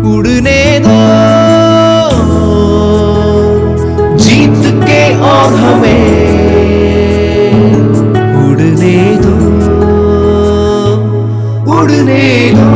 उड़ने दो जीत के और हमें, उड़ने दो, उड़ने दो।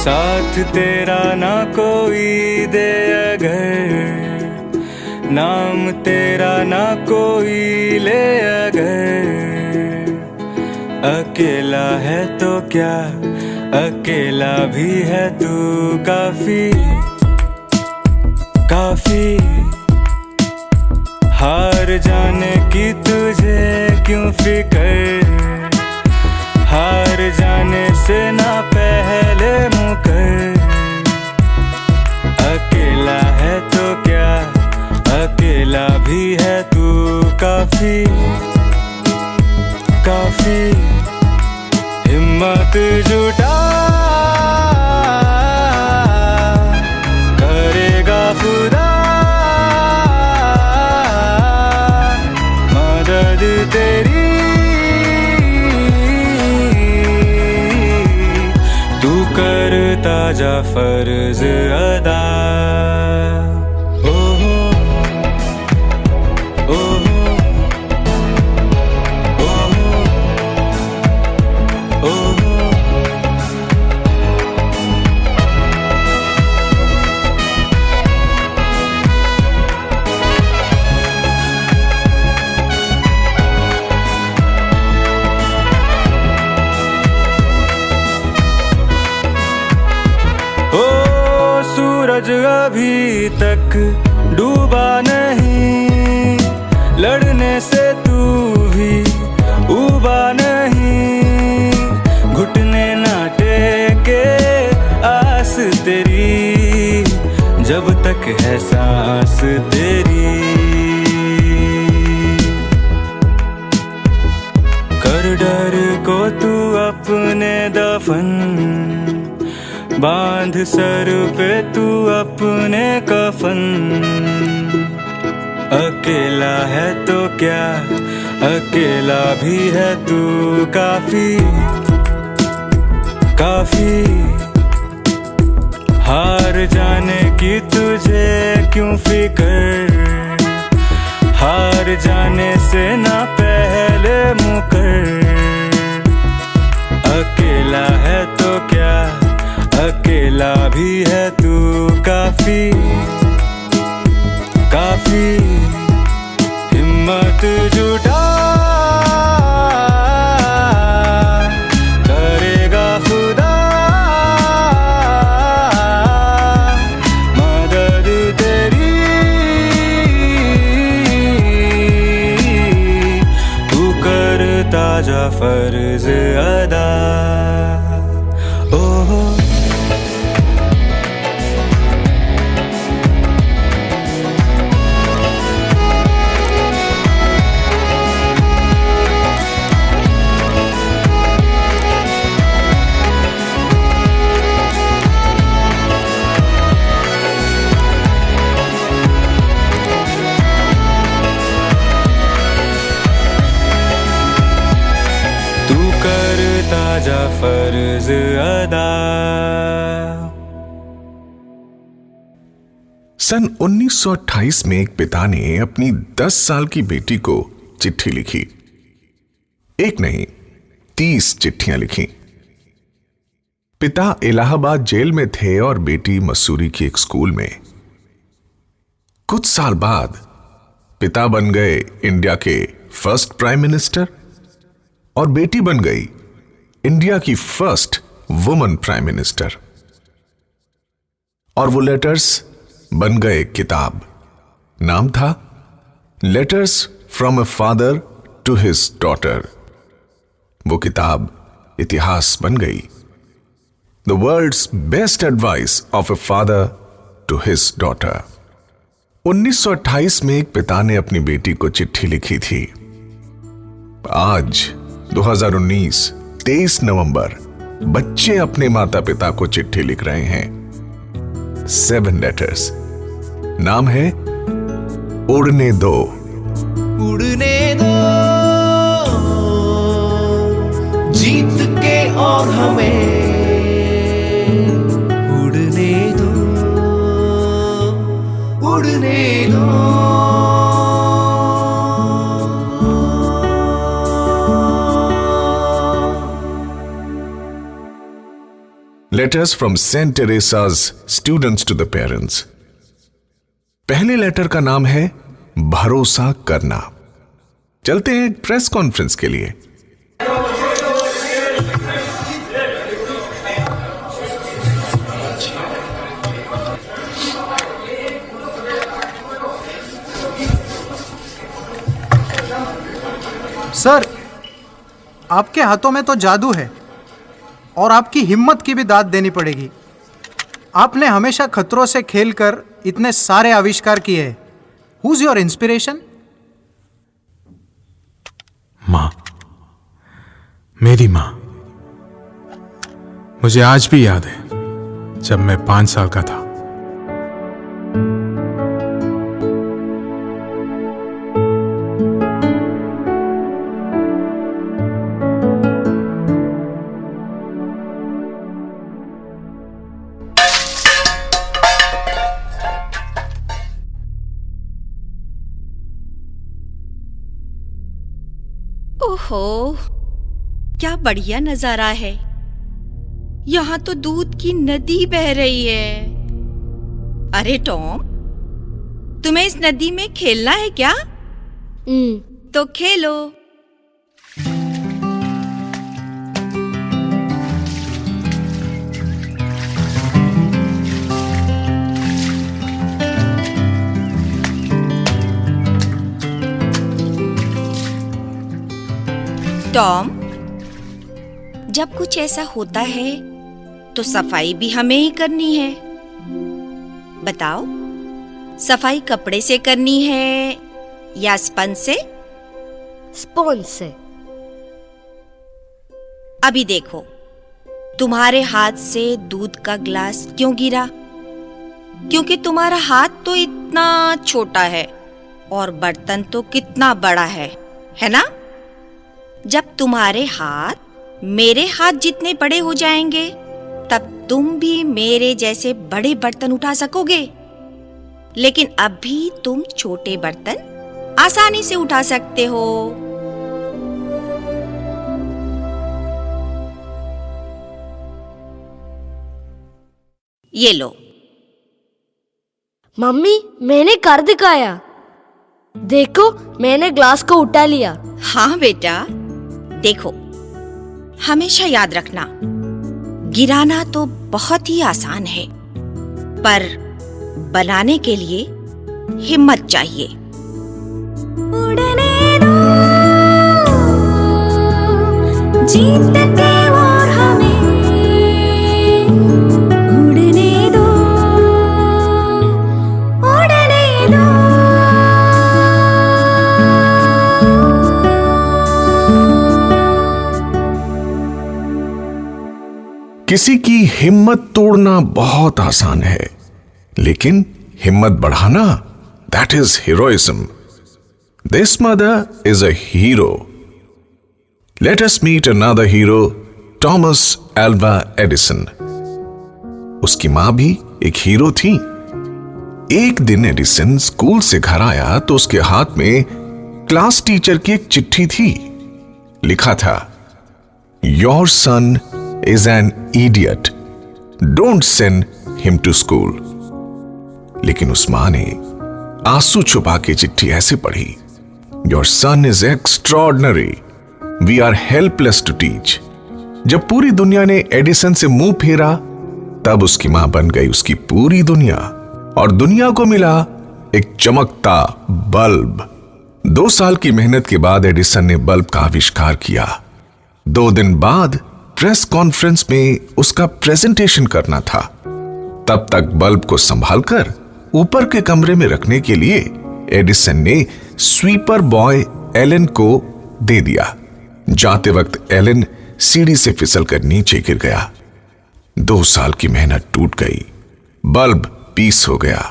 साथ तेरा ना कोई दे अगर, नाम तेरा ना कोई ले अगर, अकेला है तो क्या, अकेला भी है तू काफी, काफी। हार जाने की तुझे क्यों फिकर, हार जाने से ना पहले मुकर। अकेला है तो क्या, अकेला भी है तू काफी, काफी। हिम्मत जुटा करेगा खुदा मदद तेरी, करता जा फर्ज अदा। ओहो ओहो ओहो ओहो। सूरज अभी तक डूबा नहीं, लड़ने से तू भी उबा नहीं। घुटने ना टेके आस तेरी, जब तक है सांस तेरी। सर पे तू अपने कफन। अकेला है तो क्या, अकेला भी है तू काफी काफी। हार जाने की तुझे क्यों फिकर, हार जाने से ना पहले मुकर। अकेला है तो क्या, अकेला भी है तू काफी काफी। हिम्मत जुटा, करेगा खुदा मदद तेरी। तू करता जा फर्ज अदा। ओहो जा फर्ज अदा। सन 1928 में एक पिता ने अपनी 10 साल की बेटी को चिट्ठी लिखी। एक नहीं 30 चिट्ठियां लिखी। पिता इलाहाबाद जेल में थे और बेटी मसूरी के एक स्कूल में। कुछ साल बाद पिता बन गए इंडिया के फर्स्ट प्राइम मिनिस्टर और बेटी बन गई इंडिया की फर्स्ट वुमन प्राइम मिनिस्टर। और वो लेटर्स बन गए किताब। नाम था letters from a father to his daughter. वो किताब इतिहास बन गई। The world's best advice of a father to his daughter. 1928 में एक पिता ने अपनी बेटी को चिट्ठी लिखी थी। आज 2019 23 नवंबर बच्चे अपने माता पिता को चिट्ठी लिख रहे हैं। 7 लेटर्स। नाम है उड़ने दो। उड़ने दो जीत के और हमें, उड़ने दो उड़ने दो। Letters from Saint Teresa's students to the parents. पहले लेटर का नाम है भरोसा करना। चलते हैं प्रेस कॉन्फ्रेंस के लिए। सर, आपके हाथों में तो जादू है और आपकी हिम्मत की भी दाद देनी पड़ेगी। आपने हमेशा खतरों से खेलकर इतने सारे आविष्कार किए हैं। Who is your inspiration? माँ, मेरी माँ। मुझे आज भी याद है जब मैं 5 साल का था। ओहो, क्या बढ़िया नजारा है। यहाँ तो दूध की नदी बह रही है। अरे टॉम, तुम्हें इस नदी में खेलना है क्या? तो खेलो। टॉम, जब कुछ ऐसा होता है तो सफाई भी हमें ही करनी है। बताओ, सफाई कपड़े से करनी है या स्पंज से? स्पॉन्ज से। अभी देखो, तुम्हारे हाथ से दूध का ग्लास क्यों गिरा? क्योंकि तुम्हारा हाथ तो इतना छोटा है और बर्तन तो कितना बड़ा है ना? जब तुम्हारे हाथ मेरे हाथ जितने बड़े हो जाएंगे तब तुम भी मेरे जैसे बड़े बर्तन उठा सकोगे। लेकिन अभी तुम छोटे बर्तन आसानी से उठा सकते हो। ये लो। मम्मी, मैंने कर दिखाया। देखो, मैंने ग्लास को उठा लिया। हाँ बेटा, देखो, हमेशा याद रखना, गिराना तो बहुत ही आसान है, पर बनाने के लिए हिम्मत चाहिए। उड़ने दो, जीतते और हमें उड़ने दो, उड़ने दो। किसी की हिम्मत तोड़ना बहुत आसान है, लेकिन हिम्मत बढ़ाना, that is heroism. This mother is a hero. Let us meet another hero, Thomas Alva Edison. उसकी मां भी एक हीरो थी। एक दिन एडिसन स्कूल से घर आया तो उसके हाथ में क्लास टीचर की एक चिट्ठी थी। लिखा था, Your son is an idiot. Don't send him to school. लेकिन उस मां ने आंसू छुपा के चिट्ठी ऐसे पढ़ी, Your son is extraordinary. We are helpless to teach. जब पूरी दुनिया ने एडिसन से मुंह फेरा, तब उसकी मां बन गई उसकी पूरी दुनिया, और दुनिया को मिला एक चमकता बल्ब। 2 साल की मेहनत के बाद एडिसन ने बल्ब का आविष्कार किया। 2 दिन बाद प्रेस कॉन्फ्रेंस में उसका प्रेजेंटेशन करना था। तब तक बल्ब को संभालकर ऊपर के कमरे में रखने के लिए एडिसन ने स्वीपर बॉय एलन को दे दिया। जाते वक्त एलन सीढ़ी से फिसलकर नीचे गिर गया। 2 साल की मेहनत टूट गई, बल्ब पीस हो गया,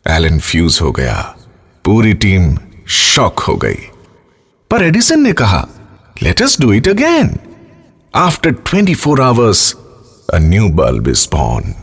एलन फ्यूज हो गया, पूरी टीम शॉक हो गई। पर एडिसन ने कहा, let us do it again. After 24 hours, a new bulb is born.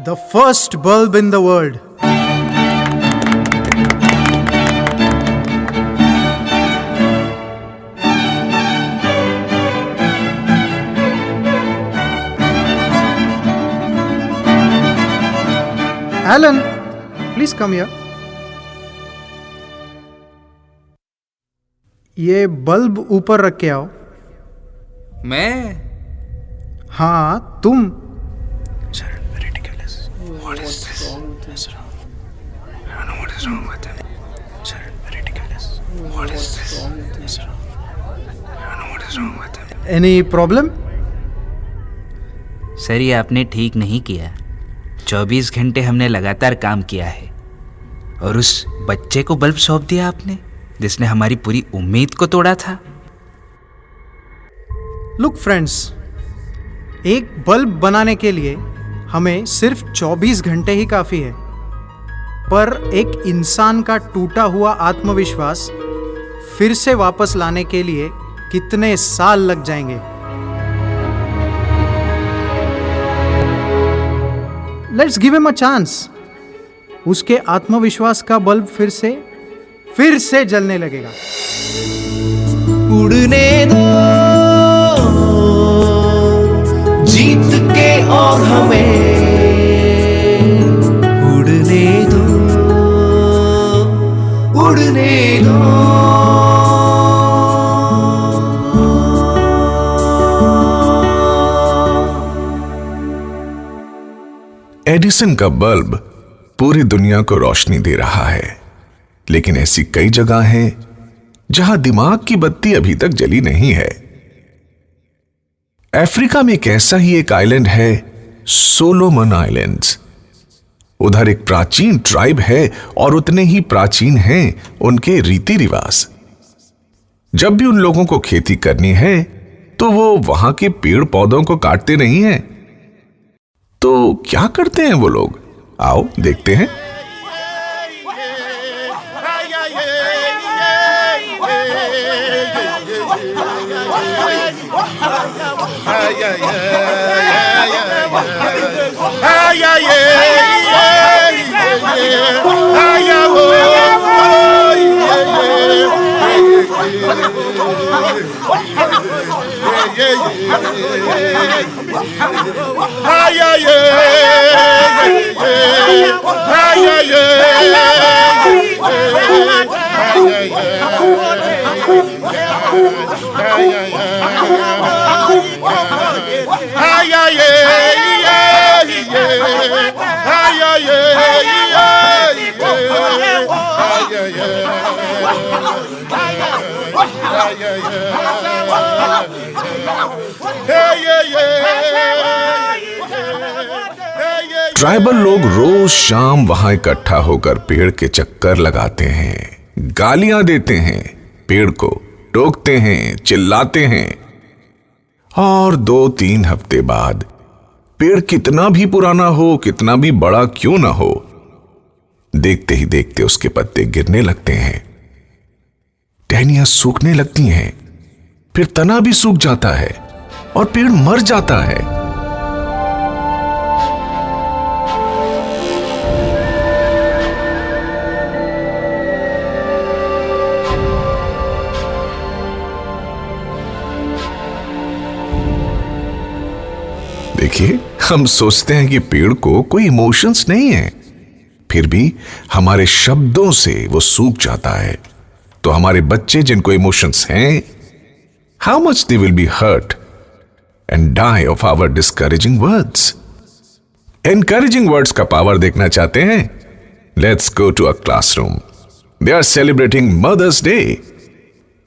The first bulb in the world. Alan, please come here. ये बल्ब ऊपर रख के आओ। मैं? हाँ, तुम। What is this? What's wrong? I don't know what is wrong with him. Sir, ridiculous. What is this? What's wrong? I don't know what is wrong with him. Any problem? Sir, ये आपने ठीक नहीं किया। 24 घंटे हमने लगातार काम किया है और उस बच्चे को बल्ब सौंप दिया आपने, जिसने हमारी पूरी उम्मीद को तोड़ा था। Look friends, एक बल्ब बनाने के लिए हमें सिर्फ 24 घंटे ही काफी है, पर एक इंसान का टूटा हुआ आत्मविश्वास फिर से वापस लाने के लिए कितने साल लग जाएंगे। Let's give him a chance. उसके आत्मविश्वास का बल्ब फिर से जलने लगेगा। उड़ने दो, जीत के और हमें एडिसन का बल्ब पूरी दुनिया को रोशनी दे रहा है, लेकिन ऐसी कई जगह हैं जहां दिमाग की बत्ती अभी तक जली नहीं है। अफ्रीका में एक ऐसा ही एक आइलैंड है, सोलोमन आइलैंड्स। उधर एक प्राचीन ट्राइब है और उतने ही प्राचीन हैं उनके रीति रिवाज। जब भी उन लोगों को खेती करनी है तो वो वहां के पेड़ पौधों को काटते नहीं हैं। तो क्या करते हैं वो लोग, आओ देखते हैं। ट्राइबल लोग रोज शाम वहां इकट्ठा होकर पेड़ के चक्कर लगाते हैं, गालियां देते हैं, पेड़ को टोकते हैं, चिल्लाते हैं। और 2-3 हफ्ते बाद पेड़ कितना भी पुराना हो, कितना भी बड़ा क्यों ना हो, देखते ही देखते उसके पत्ते गिरने लगते हैं, टहनियां सूखने लगती हैं, फिर तना भी सूख जाता है और पेड़ मर जाता है। देखिए, हम सोचते हैं कि पेड़ को कोई इमोशंस नहीं है, फिर भी हमारे शब्दों से वो सूख जाता है। तो हमारे बच्चे जिनको इमोशंस हैं, how much they will be hurt and die of our discouraging words. Encouraging words का पावर देखना चाहते हैं? Let's go to a classroom. They are celebrating Mother's Day.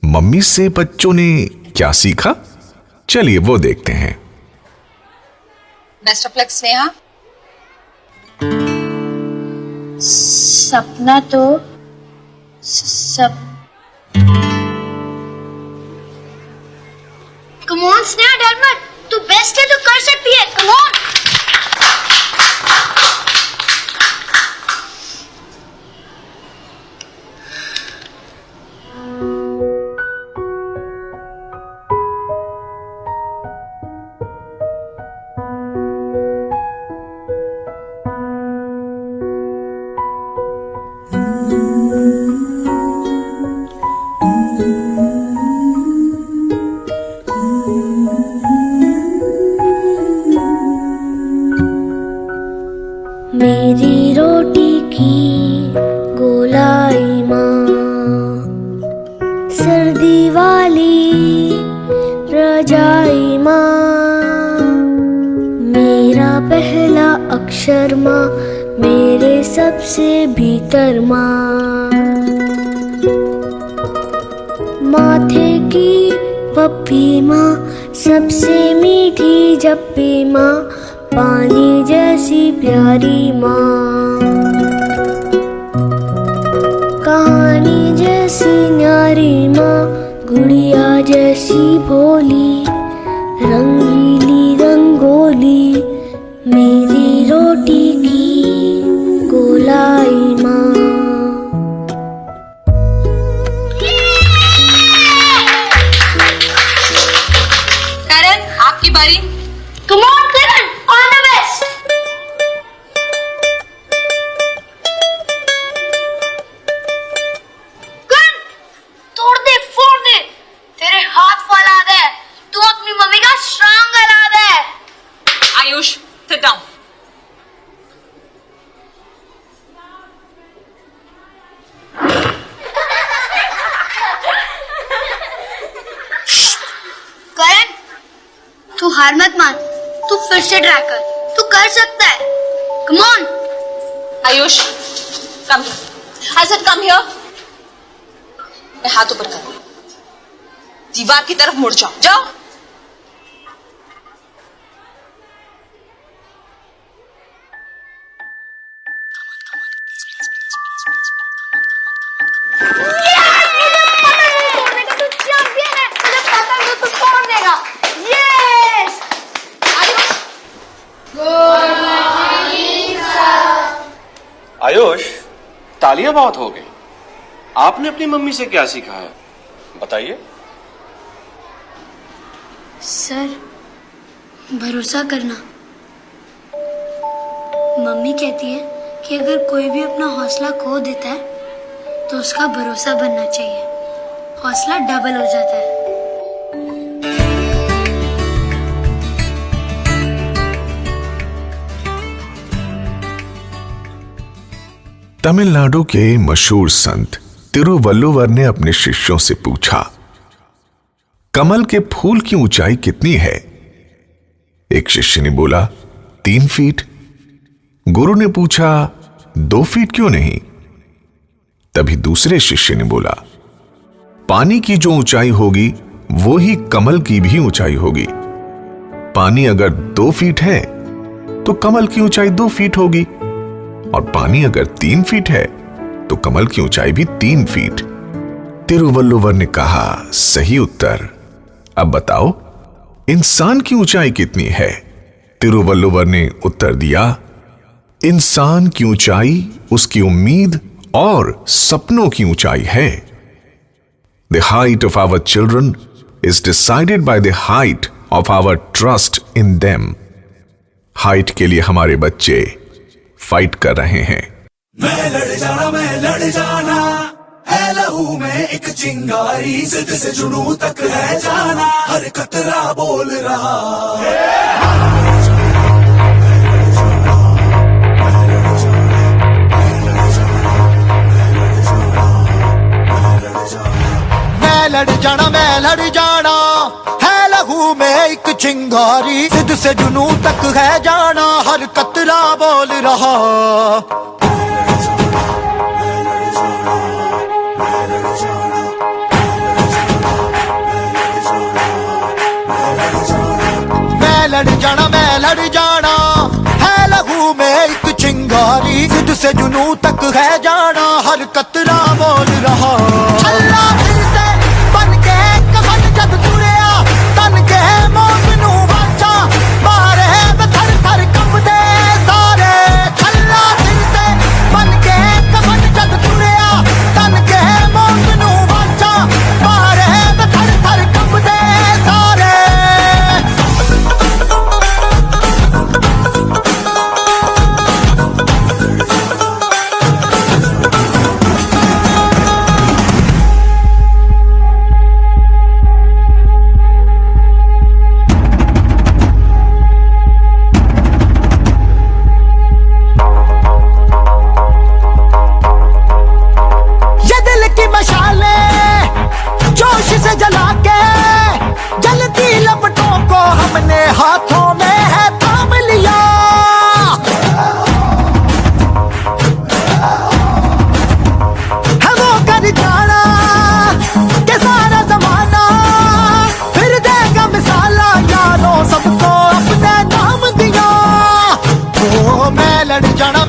Mummy से बच्चों ने क्या सीखा, चलिए वो देखते हैं। Best of luck Sneha. सपना तो सब कम ऑन स्नेहा, डर मत, तू बेस्ट है, तू कर सकती है, कम ऑन। मेरी रोटी की गोलाई माँ, सर्दी वाली रजाई माँ, मेरा पहला अक्षर माँ, मेरे सबसे भीतर माँ, माथे की पप्पी माँ, सबसे मीठी जप्पी माँ, पानी जैसी प्यारी माँ, कहानी जैसी न्यारी माँ, गुड़िया जैसी भोली, रंगीली रंगोली, मेरी रोटी की गोलाई माँ। करण, आपकी बारी। Come on, Karan, all the best. Karan, तोड़ दे, फोड़ दे, तेरे हाथ फैला दे, तू अपनी मम्मी का श्रांग गला दे। Ayush, sit down. करण, तू हार मत मान, तू फिर से ट्राई कर, तू कर सकता है। Come on. Ayush come I said come here मैं हाथ ऊपर कर दीवार की तरफ मुड़ जाओ जाओ आयुष तालियां बहुत हो गई। आपने अपनी मम्मी से क्या सीखा है बताइए। सर भरोसा करना। मम्मी कहती है कि अगर कोई भी अपना हौसला खो देता है तो उसका भरोसा बनना चाहिए, हौसला डबल हो जाता है। तमिलनाडु के मशहूर संत तिरुवल्लुवर ने अपने शिष्यों से पूछा, कमल के फूल की ऊंचाई कितनी है? एक शिष्य ने बोला 3 फीट। गुरु ने पूछा 2 फीट क्यों नहीं? तभी दूसरे शिष्य ने बोला, पानी की जो ऊंचाई होगी वो ही कमल की भी ऊंचाई होगी। पानी अगर 2 फीट है तो कमल की ऊंचाई 2 फीट होगी, और पानी अगर 3 फीट है तो कमल की ऊंचाई भी 3 फीट। तिरुवल्लुवर ने कहा, सही उत्तर। अब बताओ इंसान की ऊंचाई कितनी है? तिरुवल्लुवर ने उत्तर दिया, इंसान की ऊंचाई उसकी उम्मीद और सपनों की ऊंचाई है। The height of our children is decided by the height of our trust in them. Height के लिए हमारे बच्चे फाइट कर रहे हैं। मैं लड़ जाना है लहू में एक चिंगारी, जिद से जुनू तक है जाना, हर कतरा बोल रहा मैं लड़ जाना है लहू में एक चिंगारी, जिद से जुनू तक है जाना, हर कतरा बोल रहा। मैं लड़ जाना है लहू में एक चिंगारी, जिद से जुनू तक है जाना, हर कतरा बोल रहा। अल्लाह फिर से बन के कफन जद तुरिया, तन के मौत नू वाचा, मारे थर थर कंबदे सारे। अल्लाह फिर से बन के कफन जद तुरिया, तन के मौत नू वाचा, मारे थर थर कंबदे सारे। हाथों में है थाम लिया, है वो कर जाना के सारा जमाना, फिर देगा मिसाला यारों सबको अपने नाम दिया। ओ मैं लड़ जाना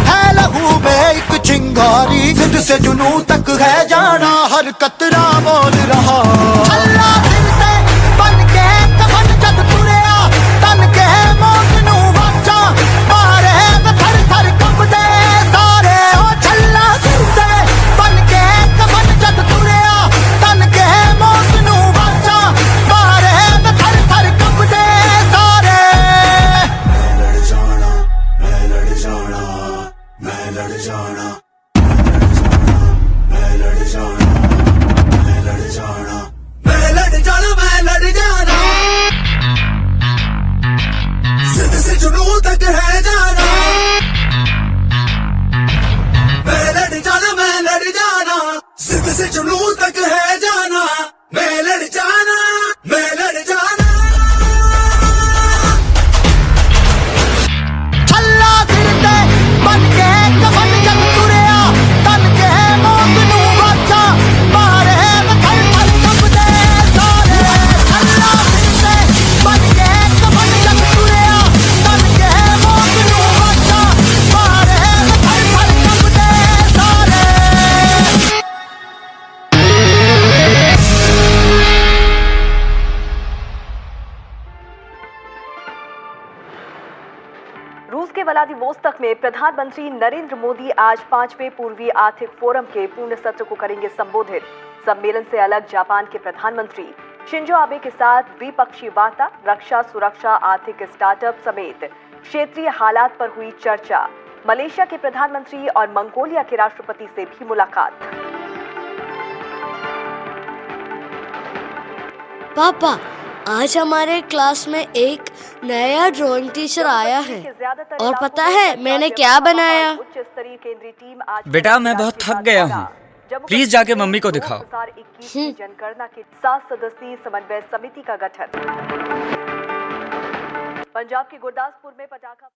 है लहू में एक चिंगारी, जिद से जुनू तक है जाना, हर कतरा बोल रहा। अल्लाह फिर से बन के कफन जद तुरिया, तन के मौत नू वाचा, मारे थर थर कंबदे सारे। ओ छल्ला फिर से बन के कफन जद तुरिया, तन के मौत नू वाचा, मारे थर थर कंबदे सारे। मैं लड़ जाना मैं लड़ जाना मैं लड़ जाना मैं लड़ जाना मैं लड़ जाना मैं लड़ जाना मैं लड़ जाना, जिद से जुनू तक है जाना। मैं लड़ जाना जिद से जुनू तक है जाना, मैं लड़ जाना मैं लड़ जाना। व्लादिवोस्तोक में प्रधानमंत्री नरेंद्र मोदी आज 5वें पूर्वी आर्थिक फोरम के पूर्ण सत्र को करेंगे संबोधित। सम्मेलन से अलग जापान के प्रधानमंत्री शिंजो आबे के साथ द्विपक्षीय वार्ता, रक्षा, सुरक्षा, आर्थिक स्टार्टअप समेत क्षेत्रीय हालात पर हुई चर्चा। मलेशिया के प्रधानमंत्री और मंगोलिया के राष्ट्रपति से भी मुलाकात। पापा, आज हमारे क्लास में एक नया ड्राइंग टीचर आया है और पता है मैंने क्या बनाया? बेटा, मैं बहुत थक गया हूँ, प्लीज जाके मम्मी को दिखाओ। जनगणना की 7 सदस्यीय समन्वय समिति का गठन। पंजाब के गुरदासपुर में पटाखा।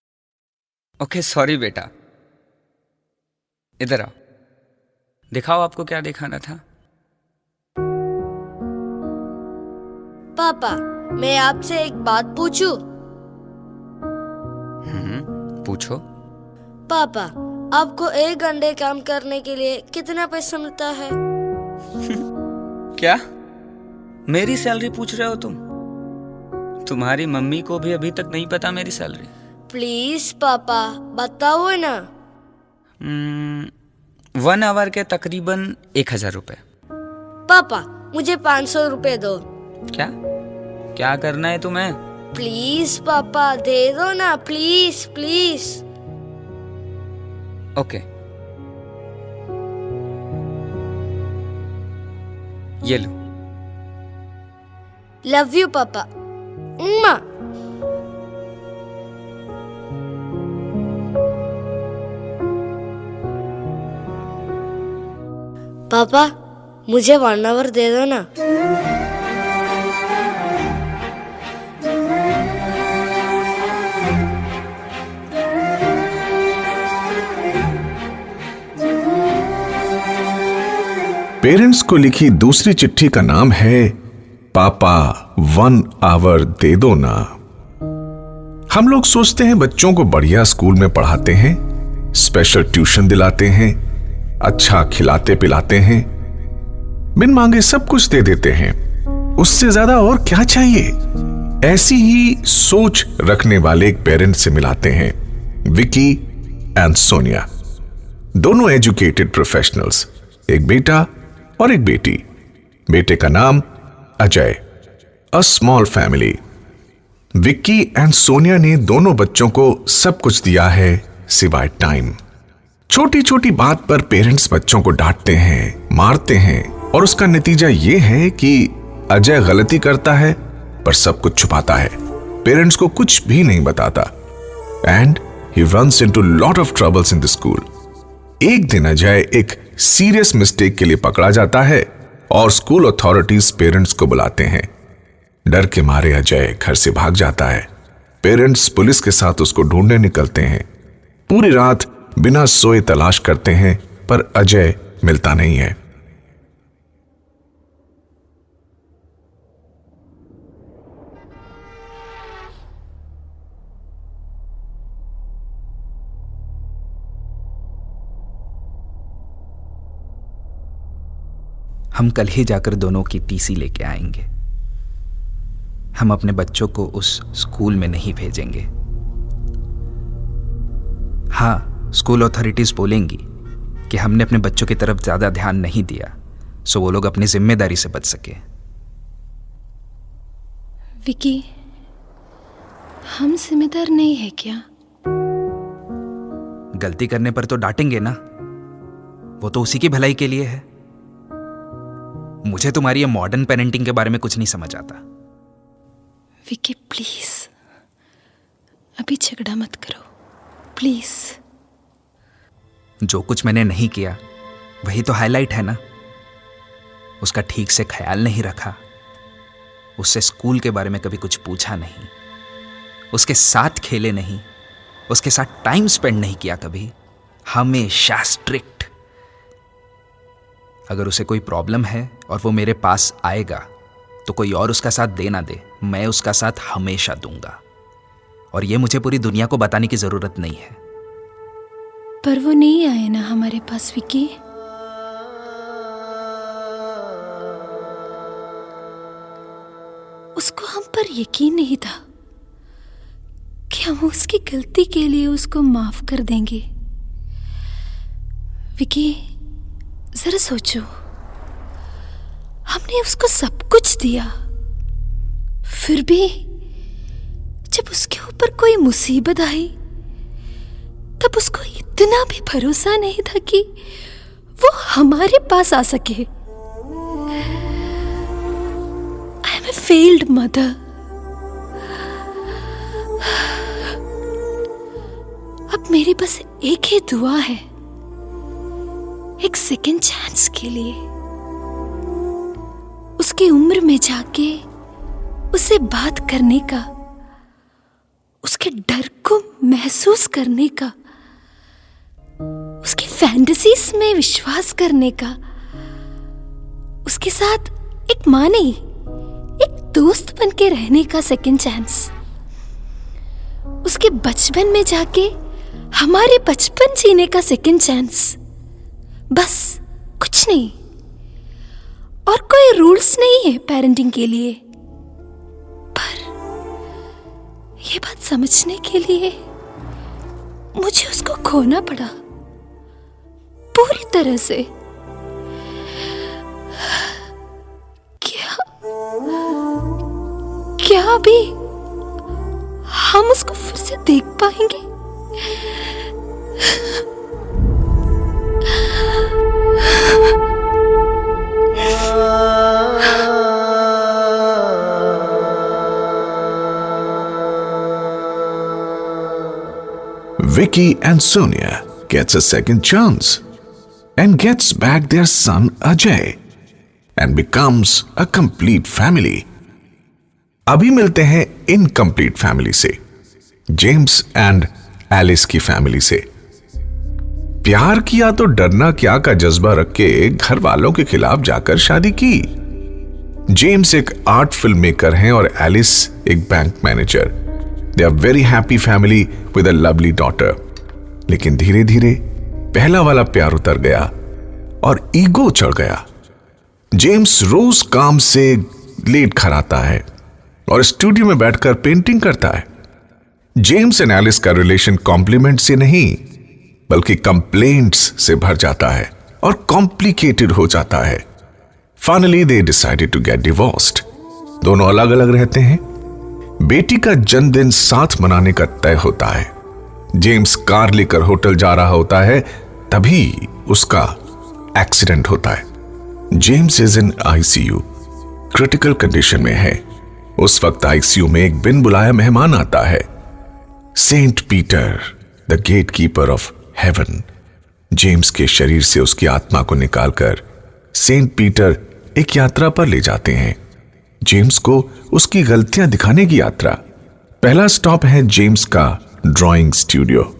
ओके, सॉरी बेटा, इधर आओ, दिखाओ आपको क्या दिखाना था। पापा, मैं आपसे एक बात पूछूं? पूछो। पापा, आपको 1 घंटे काम करने के लिए कितना पैसा मिलता है? क्या मेरी सैलरी पूछ रहे हो तुम? तुम्हारी मम्मी को भी अभी तक नहीं पता मेरी सैलरी? प्लीज पापा, बताओ ना। 1 आवर के तकरीबन 1000 रुपए। पापा, मुझे 500 रुपए दो। क्या क्या करना है तुम्हें? प्लीज पापा, दे दो ना, प्लीज प्लीज। ओके, ये लो। लव यू पापा। उम्मा। पापा, मुझे 1 आवर दे दो ना। पेरेंट्स को लिखी दूसरी चिट्ठी का नाम है पापा 1 आवर दे दो ना। हम लोग सोचते हैं बच्चों को बढ़िया स्कूल में पढ़ाते हैं, स्पेशल ट्यूशन दिलाते हैं, अच्छा खिलाते पिलाते हैं, बिन मांगे सब कुछ दे देते हैं। उससे ज्यादा और क्या चाहिए? ऐसी ही सोच रखने वाले एक पेरेंट से मिलाते हैं, विकी एंड सोनिया, दोनों एजुकेटेड प्रोफेशनल्स, एक बेटा और एक बेटी। बेटे का नाम Ajay. A small family. Vicky and Sonia ने दोनों बच्चों को सब कुछ दिया है सिवाय टाइम। छोटी छोटी बात पर पेरेंट्स बच्चों को डांटते हैं, मारते हैं, और उसका नतीजा यह है कि अजय गलती करता है पर सब कुछ छुपाता है, पेरेंट्स को कुछ भी नहीं बताता, and he runs into lot of troubles in the school. एक दिन अजय एक सीरियस मिस्टेक के लिए पकड़ा जाता है और स्कूल अथॉरिटीज पेरेंट्स को बुलाते हैं। डर के मारे अजय घर से भाग जाता है। पेरेंट्स पुलिस के साथ उसको ढूंढने निकलते हैं। पूरी रात बिना सोए तलाश करते हैं पर अजय मिलता नहीं है। हम कल ही जाकर दोनों की टीसी लेके आएंगे। हम अपने बच्चों को उस स्कूल में नहीं भेजेंगे। हाँ, स्कूल अथॉरिटीज बोलेंगी कि हमने अपने बच्चों की तरफ ज्यादा ध्यान नहीं दिया, सो वो लोग अपनी जिम्मेदारी से बच सके। विकी, हम जिम्मेदार नहीं है क्या? गलती करने पर तो डांटेंगे ना, वो तो उसी की भलाई के लिए है। मुझे तुम्हारी ये मॉडर्न पेरेंटिंग के बारे में कुछ नहीं समझ आता। विकी प्लीज, अभी झगड़ा मत करो प्लीज। जो कुछ मैंने नहीं किया वही तो हाईलाइट है ना। उसका ठीक से ख्याल नहीं रखा, उससे स्कूल के बारे में कभी कुछ पूछा नहीं, उसके साथ खेले नहीं, उसके साथ टाइम स्पेंड नहीं किया कभी, हमेशा स्ट्रिक्ट। अगर उसे कोई प्रॉब्लम है और वो मेरे पास आएगा तो कोई और उसका साथ दे ना दे, मैं उसका साथ हमेशा दूंगा। और ये मुझे पूरी दुनिया को बताने की जरूरत नहीं है। पर वो नहीं आए ना हमारे पास विकी। उसको हम पर यकीन नहीं था कि कि हम उसकी गलती के लिए उसको माफ कर देंगे। विकी, जरा सोचो, हमने उसको सब कुछ दिया, फिर भी जब उसके ऊपर कोई मुसीबत आई तब उसको इतना भी भरोसा नहीं था कि वो हमारे पास आ सके। I am a failed mother. अब मेरे पास एक ही दुआ है, एक सेकेंड चांस के लिए। उसकी उम्र में जाके उसे बात करने का, उसके डर को महसूस करने का, उसकी फैंटेसीज में विश्वास करने का, उसके साथ एक माँ नहीं, एक दोस्त बन के रहने का सेकेंड चांस। उसके बचपन में जाके हमारे बचपन जीने का सेकेंड चांस। बस कुछ नहीं, और कोई रूल्स नहीं है पेरेंटिंग के लिए। पर ये बात समझने के लिए मुझे उसको खोना पड़ा पूरी तरह से। क्या अभी हम उसको फिर से देख पाएंगे? Vicky and Sonia gets a second chance and gets back their son Ajay and becomes a complete family. अभी मिलते हैं इनकम्प्लीट फैमिली से, जेम्स एंड एलिस की फैमिली से। प्यार किया तो डरना क्या का जज्बा रख के घर वालों के खिलाफ जाकर शादी की। जेम्स एक आर्ट फिल्म मेकर हैं और एलिस एक bank manager. They are very happy family with a lovely daughter. लेकिन धीरे धीरे पहला वाला प्यार उतर गया और ईगो चढ़ गया। जेम्स रोज काम से लेट घर आता है और स्टूडियो में बैठकर पेंटिंग करता है। जेम्स एंड एलिस का रिलेशन कॉम्प्लीमेंट से नहीं बल्कि कंप्लेंट्स से भर जाता है और कॉम्प्लिकेटेड हो जाता है। Finally they decided to get divorced. दोनों अलग अलग रहते हैं। बेटी का जन्मदिन साथ मनाने का तय होता है। जेम्स कार लेकर होटल जा रहा होता है, तभी उसका एक्सीडेंट होता है। James is in ICU, critical condition में है। उस वक्त आईसीयू में एक बिन बुलाया मेहमान आता है, Saint Peter, the gatekeeper of heaven. James के शरीर से उसकी आत्मा को निकालकर सेंट पीटर एक यात्रा पर ले जाते हैं। जेम्स को उसकी गलतियां दिखाने की यात्रा। पहला स्टॉप है जेम्स का drawing studio.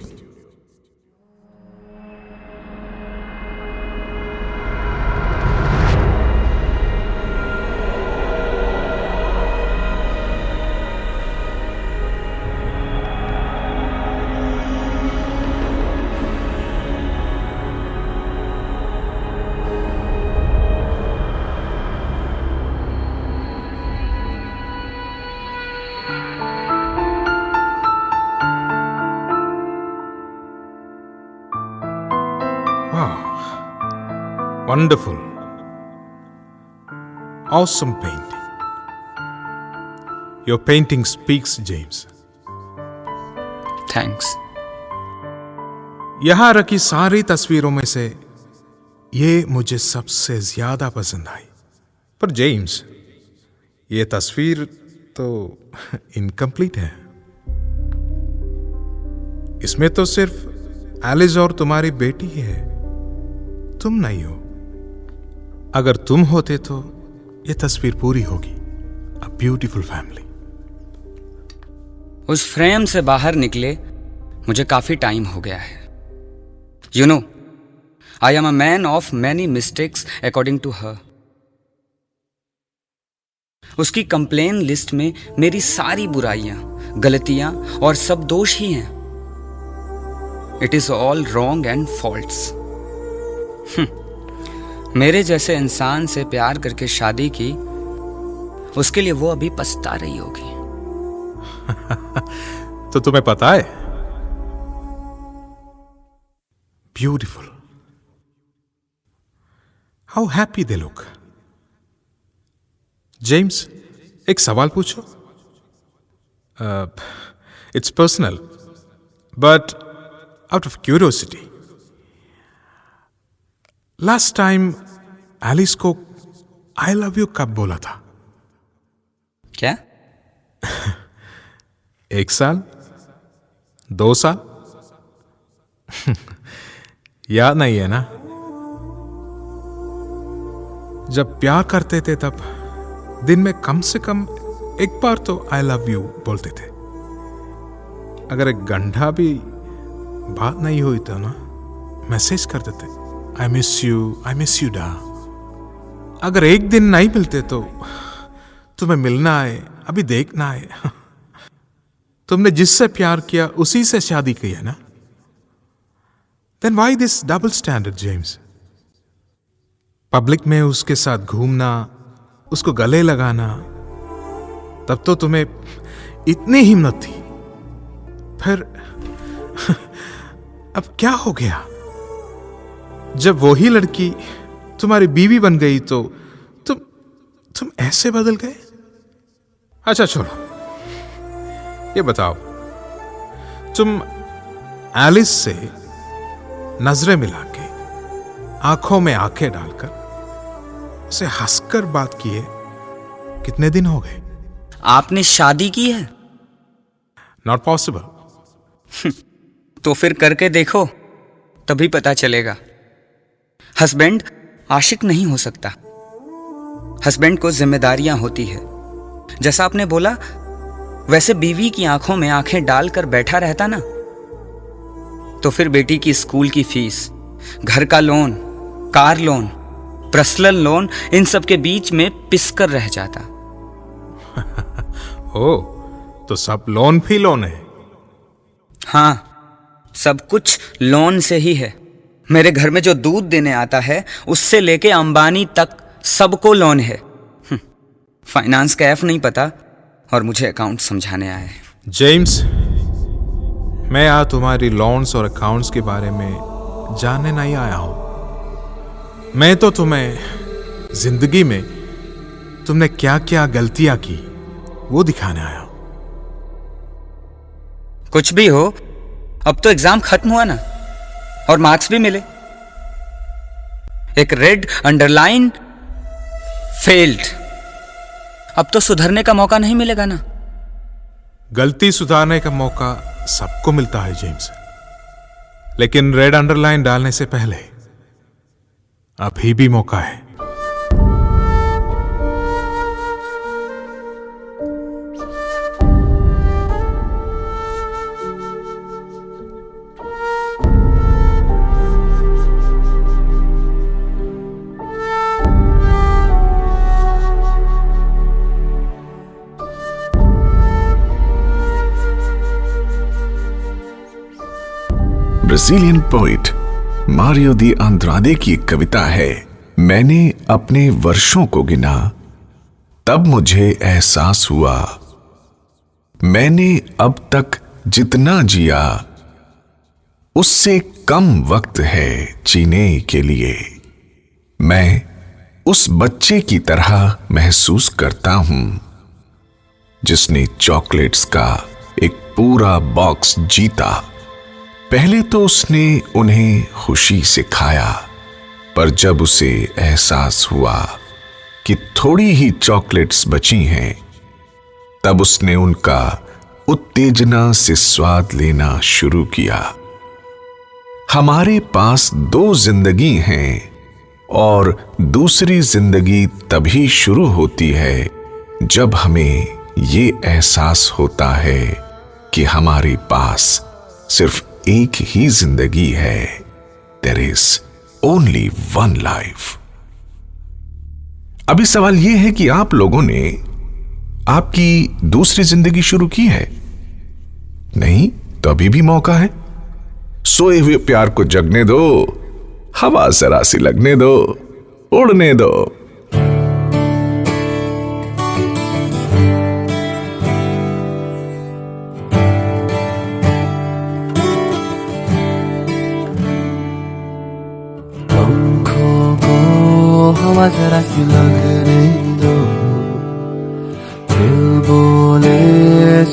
Wonderful. Awesome painting. Your painting speaks, James. Thanks. यहां रखी सारी तस्वीरों में से ये मुझे सबसे ज्यादा पसंद आई। पर जेम्स, ये तस्वीर तो इनकम्प्लीट है। इसमें तो सिर्फ एलिस और तुम्हारी बेटी है, तुम नहीं हो। अगर तुम होते तो यह तस्वीर पूरी होगी। A beautiful family. उस फ्रेम से बाहर निकले मुझे काफी टाइम हो गया है। You know, I am a man of many mistakes according to her. उसकी कंप्लेन लिस्ट में मेरी सारी बुराइयां, गलतियां और सब दोष ही हैं। It is all wrong and faults. मेरे जैसे इंसान से प्यार करके शादी की, उसके लिए वो अभी पछता रही होगी। तो तुम्हें पता है, beautiful, how happy they look. James, एक सवाल पूछो। It's personal, but out of curiosity, last time Alice को आई लव यू कब बोला था? क्या? 1 साल, 2 साल? याद नहीं है ना? जब प्यार करते थे तब दिन में कम से कम एक बार तो आई लव यू बोलते थे। अगर 1 घंटा भी बात नहीं हुई तो ना मैसेज कर देते, आई मिस यू डा। अगर 1 दिन नहीं मिलते तो तुम्हें मिलना है, अभी देखना है। तुमने जिससे प्यार किया उसी से शादी की है ना? Then why this double standard, James? Public में उसके साथ घूमना, उसको गले लगाना, तब तो तुम्हें इतनी हिम्मत थी। फिर अब क्या हो गया? जब वही लड़की तुम्हारी बीवी बन गई तो तुम ऐसे बदल गए? अच्छा छोड़ो, ये बताओ, तुम एलिस से नजरें मिला के, आंखों में आंखें डालकर, उसे हंसकर बात किए कितने दिन हो गए? आपने शादी की है? Not possible. तो फिर करके देखो, तभी पता चलेगा। हस्बैंड आशिक नहीं हो सकता। हस्बैंड को जिम्मेदारियां होती है। जैसा आपने बोला, वैसे बीवी की आंखों में आंखें डालकर बैठा रहता ना, तो फिर बेटी की स्कूल की फीस, घर का loan, car loan, personal loan, इन सब के बीच में पिसकर रह जाता। ओ, तो सब लोन भी लोन है? हाँ, सब कुछ लोन से ही है। मेरे घर में जो दूध देने आता है, उससे लेके अंबानी तक सबको लोन है। फाइनेंस का एफ नहीं पता और मुझे अकाउंट समझाने आए। जेम्स, मैं आज तुम्हारी लोन्स और अकाउंट्स के बारे में जानने नहीं आया हूं। मैं तो तुम्हें जिंदगी में तुमने क्या क्या गलतियां की वो दिखाने आया हूं। कुछ भी हो, अब तो एग्जाम खत्म हुआ ना, और मार्क्स भी मिले। एक रेड अंडरलाइन फेल्ड। अब तो सुधरने का मौका नहीं मिलेगा ना? गलती सुधारने का मौका सबको मिलता है जेम्स, लेकिन रेड अंडरलाइन डालने से पहले अभी भी मौका है। ब्राजीलियन पोइट मारियो दी अंद्रादे की एक कविता है, मैंने अपने वर्षों को गिना, तब मुझे एहसास हुआ, मैंने अब तक जितना जिया उससे कम वक्त है जीने के लिए। मैं उस बच्चे की तरह महसूस करता हूं जिसने चॉकलेट्स का एक पूरा बॉक्स जीता। पहले तो उसने उन्हें खुशी से खाया, पर जब उसे एहसास हुआ कि थोड़ी ही चॉकलेट्स बची हैं, तब उसने उनका उत्तेजना से स्वाद लेना शुरू किया। हमारे पास 2 जिंदगी हैं और दूसरी जिंदगी तभी शुरू होती है जब हमें ये एहसास होता है कि हमारे पास सिर्फ एक ही जिंदगी है। There is only one life। अभी सवाल यह है कि आप लोगों ने आपकी दूसरी जिंदगी शुरू की है? नहीं तो अभी भी मौका है। सोए हुए प्यार को जगने दो, हवा जरा सी लगने दो, उड़ने दो।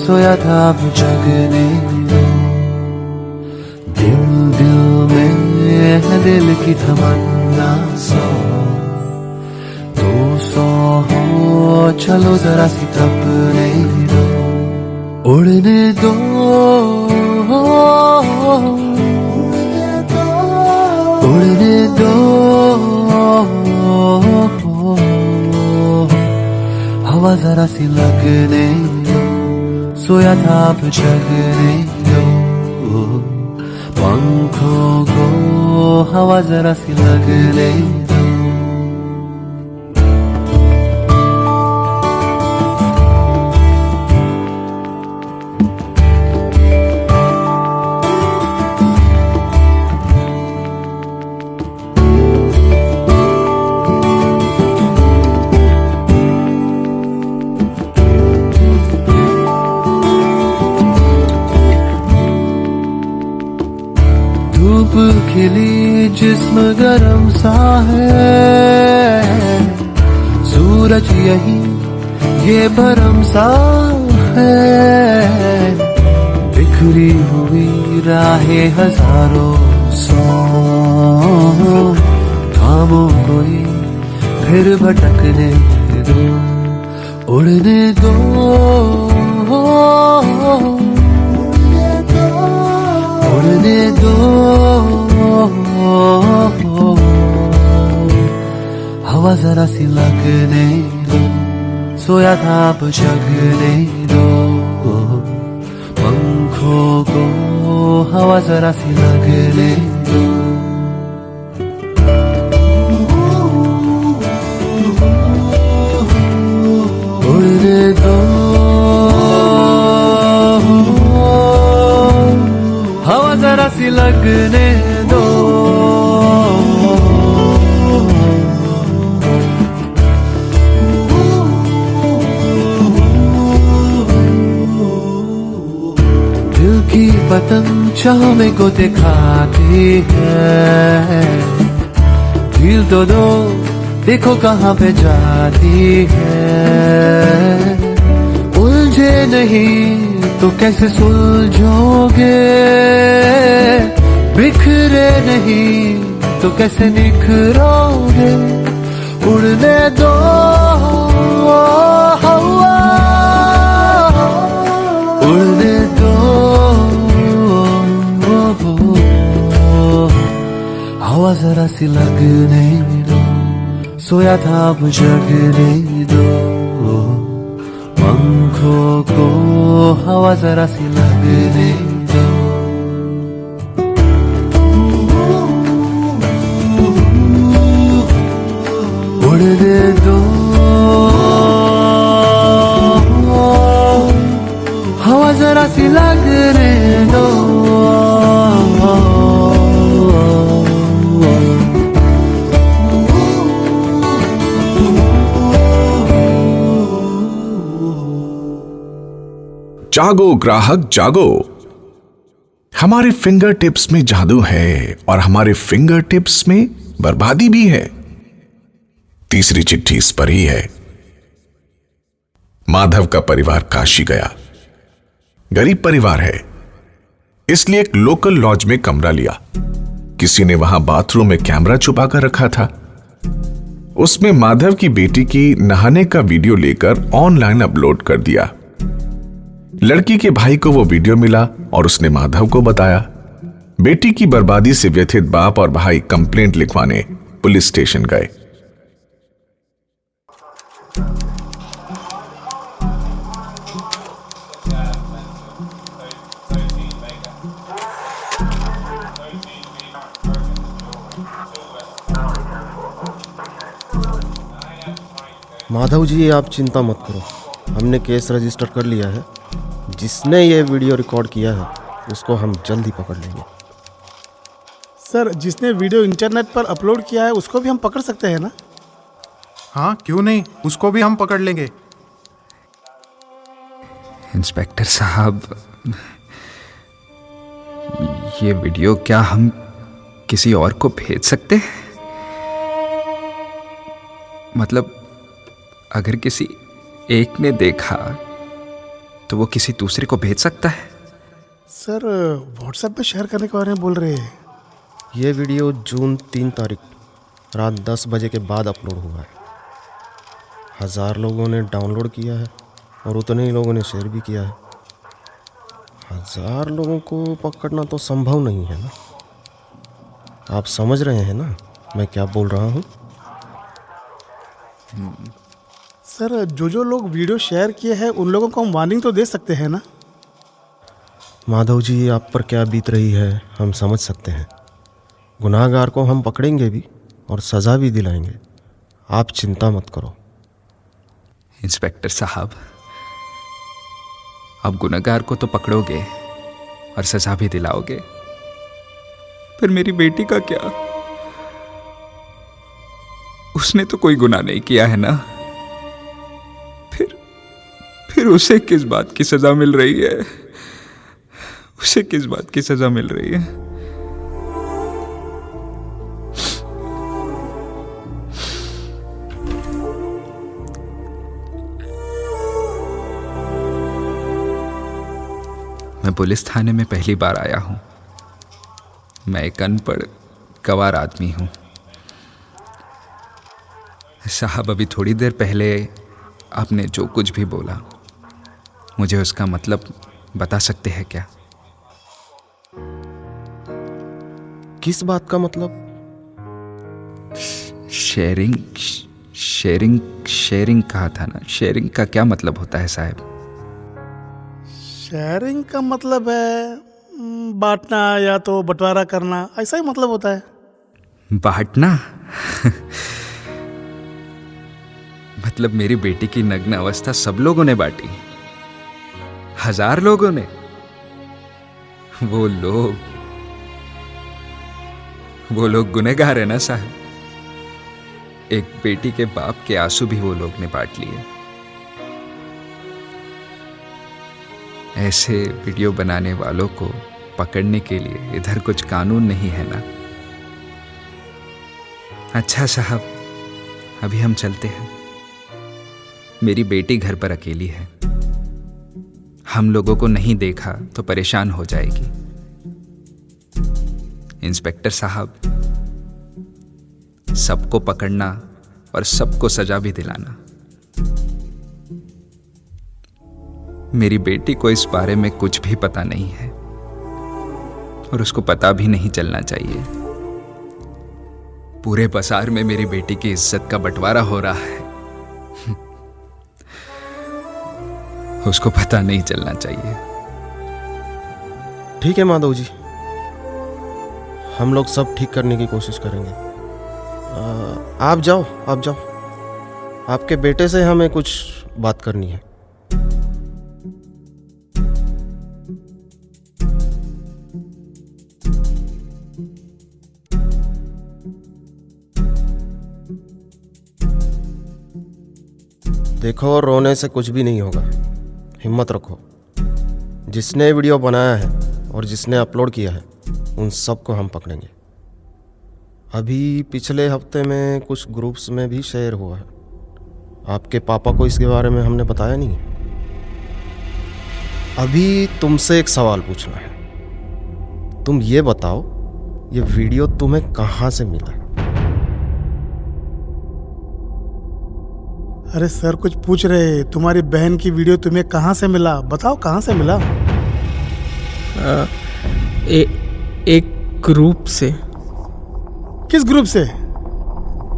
सोया था अब जगने दो। दिल दिल में है दिल की तमन्ना 100 200 हो, चलो जरा सी तपने दो, उड़ने दो, उड़ने दो, हवा जरा सी लगने दो, सोया था अब जगने दो, पंखों को हवा जरा सी लगने दो। धूप खिली जिस्म गरम सा है, सूरज यही ये भरम सा है, बिखरी हुई राहें हजारों 100, थामो कोई फिर भटकने दो, उड़ने दो, उड़ने दो, हवा जरा सी लगने दो, सोया था अब जगने दो, पंखों को हवा जरा सी लगने दो। उड़ने दो, हवा जरा सी लगने दो, दिल की पतंग चाह में को दिखाती है, दिल तो दो देखो कहाँ पे जाती है, उलझे नहीं तो कैसे सुलझोगे, बिखरे नहीं तो कैसे निखरोगे, उड़ने दो, उड़ने दो, हवा जरा सी लगने दो, सोया था अब जगने दो, पंखों को हवा जरा सी लगने दो। उड़ने दो, हवा जरा सी लगने दो, जागो ग्राहक जागो, हमारे फिंगर टिप्स में जादू है और हमारे फिंगर टिप्स में बर्बादी भी है। तीसरी चिट्ठी इस पर ही है। माधव का परिवार काशी गया, गरीब परिवार है, इसलिए एक लोकल लॉज में कमरा लिया। किसी ने वहां बाथरूम में कैमरा छुपा कर रखा था। उसमें माधव की बेटी की नहाने का वीडियो लेकर ऑनलाइन अपलोड कर दिया। लड़की के भाई को वो वीडियो मिला और उसने माधव को बताया। बेटी की बर्बादी से व्यथित बाप और भाई कंप्लेंट लिखवाने पुलिस स्टेशन गए। माधव जी, आप चिंता मत करो, हमने केस रजिस्टर कर लिया है। जिसने ये वीडियो रिकॉर्ड किया है उसको हम जल्द ही पकड़ लेंगे। सर, जिसने वीडियो इंटरनेट पर अपलोड किया है उसको भी हम पकड़ सकते हैं ना? हाँ, क्यों नहीं, उसको भी हम पकड़ लेंगे। इंस्पेक्टर साहब, ये वीडियो क्या हम किसी और को भेज सकते हैं? मतलब अगर किसी एक ने देखा तो वो किसी दूसरे को भेज सकता है? सर व्हाट्सएप पे शेयर करने के बारे में बोल रहे हैं। ये वीडियो जून 3 तारीख रात 10 बजे के बाद अपलोड हुआ है। 1000 लोगों ने डाउनलोड किया है और उतने ही लोगों ने शेयर भी किया है। 1000 लोगों को पकड़ना तो संभव नहीं है ना। आप समझ रहे हैं ना मैं क्या बोल रहा हूँ? सर जो लोग वीडियो शेयर किए हैं उन लोगों को हम वार्निंग तो दे सकते हैं ना? माधव जी, आप पर क्या बीत रही है हम समझ सकते हैं। गुनाहगार को हम पकड़ेंगे भी और सज़ा भी दिलाएंगे, आप चिंता मत करो। इंस्पेक्टर साहब, आप गुनहगार को तो पकड़ोगे और सजा भी दिलाओगे, पर मेरी बेटी का क्या? उसने तो कोई गुनाह नहीं किया है ना। फिर उसे किस बात की सजा मिल रही है? उसे किस बात की सजा मिल रही है? मैं पुलिस थाने में पहली बार आया हूं। मैं एक अनपढ़ गंवार आदमी हूं। साहब, अभी थोड़ी देर पहले आपने जो कुछ भी बोला, मुझे उसका मतलब बता सकते हैं क्या? किस बात का मतलब? शेयरिंग कहा था ना। शेयरिंग का क्या मतलब होता है साहब? शेयरिंग का मतलब है बांटना या तो बंटवारा करना, ऐसा ही मतलब होता है। बांटना? मतलब मेरी बेटी की नग्न अवस्था सब लोगों ने बांटी? 1000 लोगों ने? वो लोग गुनहगार है ना साहब। एक बेटी के बाप के आंसू भी वो लोग ने बांट लिए। ऐसे वीडियो बनाने वालों को पकड़ने के लिए इधर कुछ कानून नहीं है ना। अच्छा साहब, अभी हम चलते हैं। मेरी बेटी घर पर अकेली है। हम लोगों को नहीं देखा तो परेशान हो जाएगी। इंस्पेक्टर साहब, सबको पकड़ना और सबको सजा भी दिलाना। मेरी बेटी को इस बारे में कुछ भी पता नहीं है और उसको पता भी नहीं चलना चाहिए। पूरे बाजार में मेरी बेटी की इज्जत का बंटवारा हो रहा है। उसको पता नहीं चलना चाहिए। ठीक है माधव जी, हम लोग सब ठीक करने की कोशिश करेंगे। आप जाओ। आपके बेटे से हमें कुछ बात करनी है। देखो, रोने से कुछ भी नहीं होगा। हिम्मत रखो। जिसने वीडियो बनाया है और जिसने अपलोड किया है उन सबको हम पकड़ेंगे। अभी पिछले हफ्ते में कुछ ग्रुप्स में भी शेयर हुआ है। आपके पापा को इसके बारे में हमने बताया नहीं। अभी तुमसे एक सवाल पूछना है। तुम ये बताओ, ये वीडियो तुम्हें कहाँ से मिला? अरे सर, कुछ पूछ रहे, तुम्हारी बहन की वीडियो तुम्हें कहाँ से मिला? बताओ कहाँ से मिला? एक ग्रुप से। किस ग्रुप से?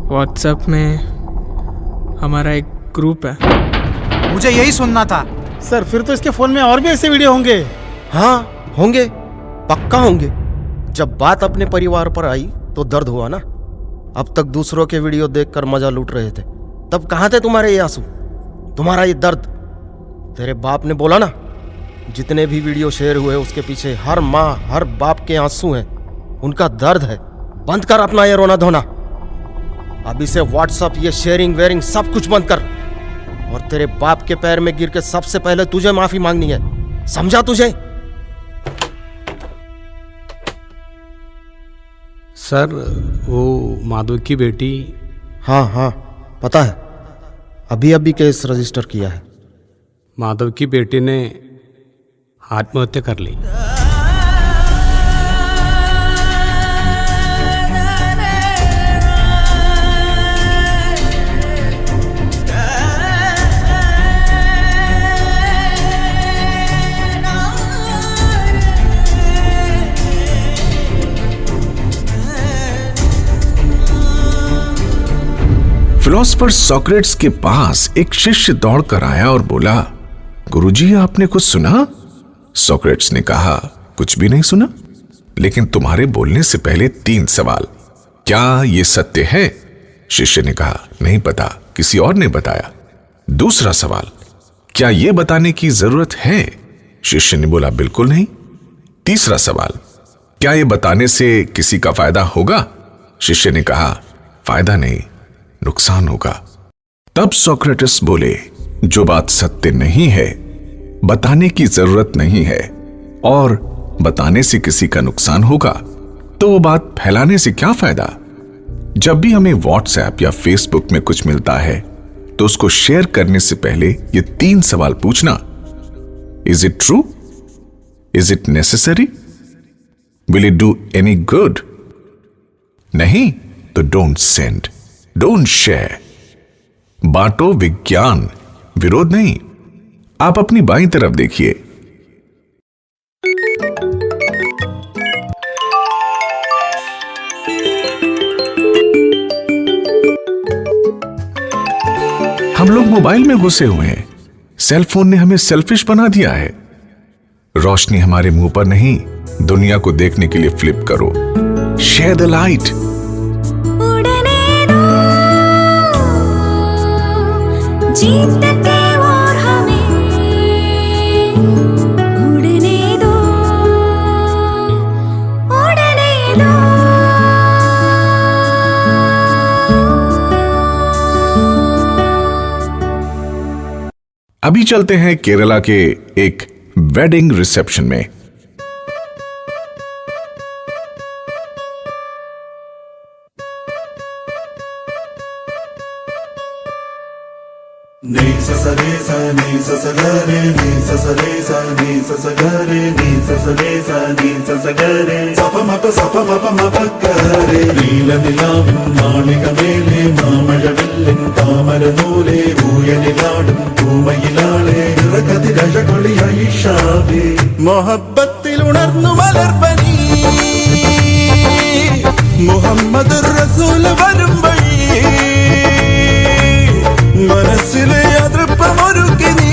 व्हाट्सएप में हमारा एक ग्रुप है। मुझे यही सुनना था। सर, फिर तो इसके फोन में और भी ऐसे वीडियो होंगे। हाँ होंगे, पक्का होंगे। जब बात अपने परिवार पर आई तो दर्द हुआ ना। अब तक दूसरों के वीडियो देखकर मजा लूट रहे थे, तब कहाँ थे तुम्हारे ये आंसू, तुम्हारा ये दर्द? तेरे बाप ने बोला ना, जितने भी वीडियो शेयर हुए उसके पीछे हर माँ हर बाप के आंसू हैं, उनका दर्द है। बंद कर अपना ये रोना धोना। अभी से व्हाट्सएप, ये शेयरिंग वेयरिंग सब कुछ बंद कर। और तेरे बाप के पैर में गिर के सबसे पहले तुझे माफी मांगनी है, समझा तुझे? सर, वो माधव की बेटी। हाँ पता है, अभी केस रजिस्टर किया है। माधव की बेटी ने आत्महत्या कर ली। फिलोसफर सॉक्रेट्स के पास एक शिष्य दौड़कर आया और बोला, गुरुजी आपने कुछ सुना? सॉक्रेट्स ने कहा, कुछ भी नहीं सुना, लेकिन तुम्हारे बोलने से पहले 3 सवाल। क्या यह सत्य है? शिष्य ने कहा, नहीं पता, किसी और ने बताया। दूसरा सवाल, क्या यह बताने की जरूरत है? शिष्य ने बोला, बिल्कुल नहीं। तीसरा सवाल, क्या यह बताने से किसी का फायदा होगा? शिष्य ने कहा, फायदा नहीं, नुकसान होगा। तब सोक्रेटिस बोले, जो बात सत्य नहीं है बताने की जरूरत नहीं है, और बताने से किसी का नुकसान होगा तो वो बात फैलाने से क्या फायदा? जब भी हमें व्हाट्सएप या फेसबुक में कुछ मिलता है तो उसको शेयर करने से पहले ये 3 सवाल पूछना। Is it true? Is it necessary? Will it do any good? नहीं तो डोंट सेंड, डोंट शेयर। बांटो विज्ञान, विरोध नहीं। आप अपनी बाईं तरफ देखिए। हम लोग मोबाइल में घुसे हुए हैं। सेल फोन ने हमें सेल्फिश बना दिया है। रोशनी हमारे मुंह पर नहीं, दुनिया को देखने के लिए फ्लिप करो। Share the light. जीतते और हमें उड़ने दो, उड़ने दो। अभी चलते हैं केरला के एक वेडिंग रिसेप्शन में। नी सा सा रे सा, नी सा सा गा रे, नी सा सा रे सा, नी सा सा गा रे, नी सा सा रे सा, नी सा सा गा रे। सा प म प ग रे। നീല നിലാവിൻ മാളികമേലെ മാമഴവില്ലിൻ താമരനൂലെ ഊയലിലാടും പൂമയിലാളെ നിറകതിരഴകൊളിയായി ഷാബി മൊഹബത്തിൽ ഉണർന്നു മലർപനി മുഹമ്മദ് റസൂൽ വരും വഴി മനസ്സിലെ അതൃപ്പമൊരുക്കി നീ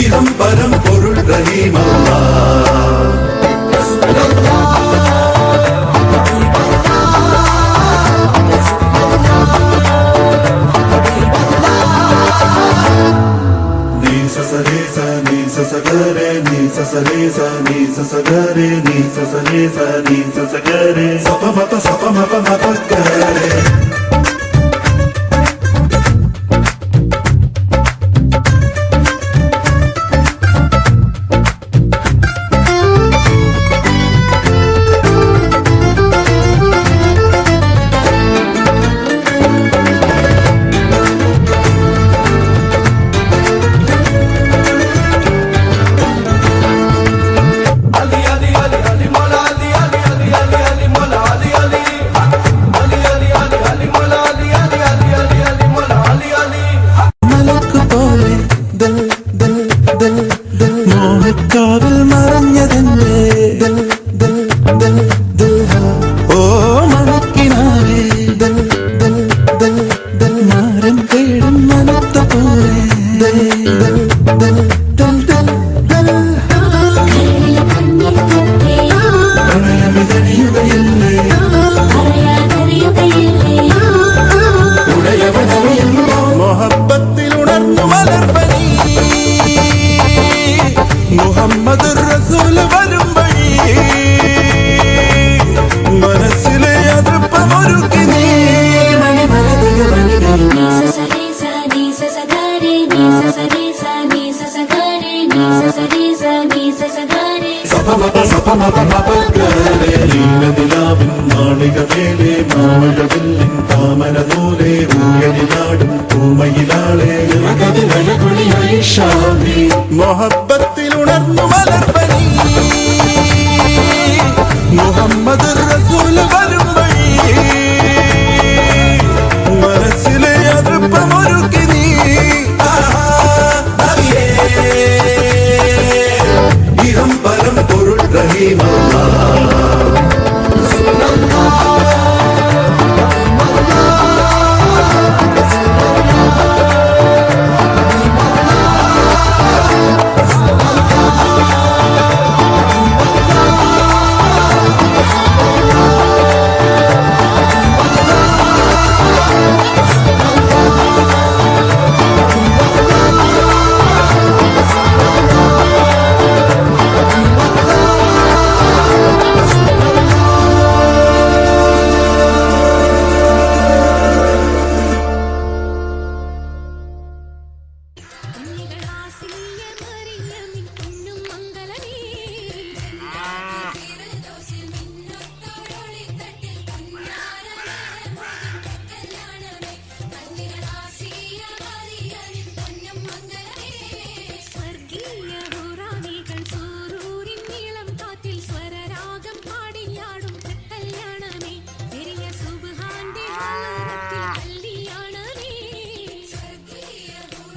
ഇഹം പരം പൊരുൾ റഹീമല്ലാഹ് नी सा सा रे सा, नी सा सा गा रे, नी सा सा रे सा, नी सा सा गा रे, नी सा सा रे सा, नी सा सा गा रे। सा प म प ग रे। മോഹക്കാവിൽ മറഞ്ഞതെന്റെ ദിൽ ദിൽ ദിൽ ദിൽ ഓ മണക്കിനാവേ ദിൽ ദിൽ ദിൽ ദിൽ മാരം തേടും മനത്ത പോലെ ദിൽ ദിൽ ദിൽ ദിൽ ദിൽ പ്രണയമിതണിയുകയില്ലേ മൊഹബത്തിൽ ഉണർന്നു മലർപനി മുഹമ്മദ് റസൂൽ വരും വഴി മനസ്സിലെ അതൃപ്പമൊരുക്കി നീ നീല നിലാവിൻ മാളികമേലെ മാമഴവില്ലിൻ മാമനപോലെ ഊയലിലാടും പൂമയിലാളെ മൊഹബത്തിൽ ഉണർന്നു മലർപ്പനി മുഹമ്മദ് റസൂൽ വരും വഴി മനസ്സിലെ അതൃപ്പമൊരുക്കി നീ ഇഹം പരം പൊരുൾ റഹീമല്ലാഹ്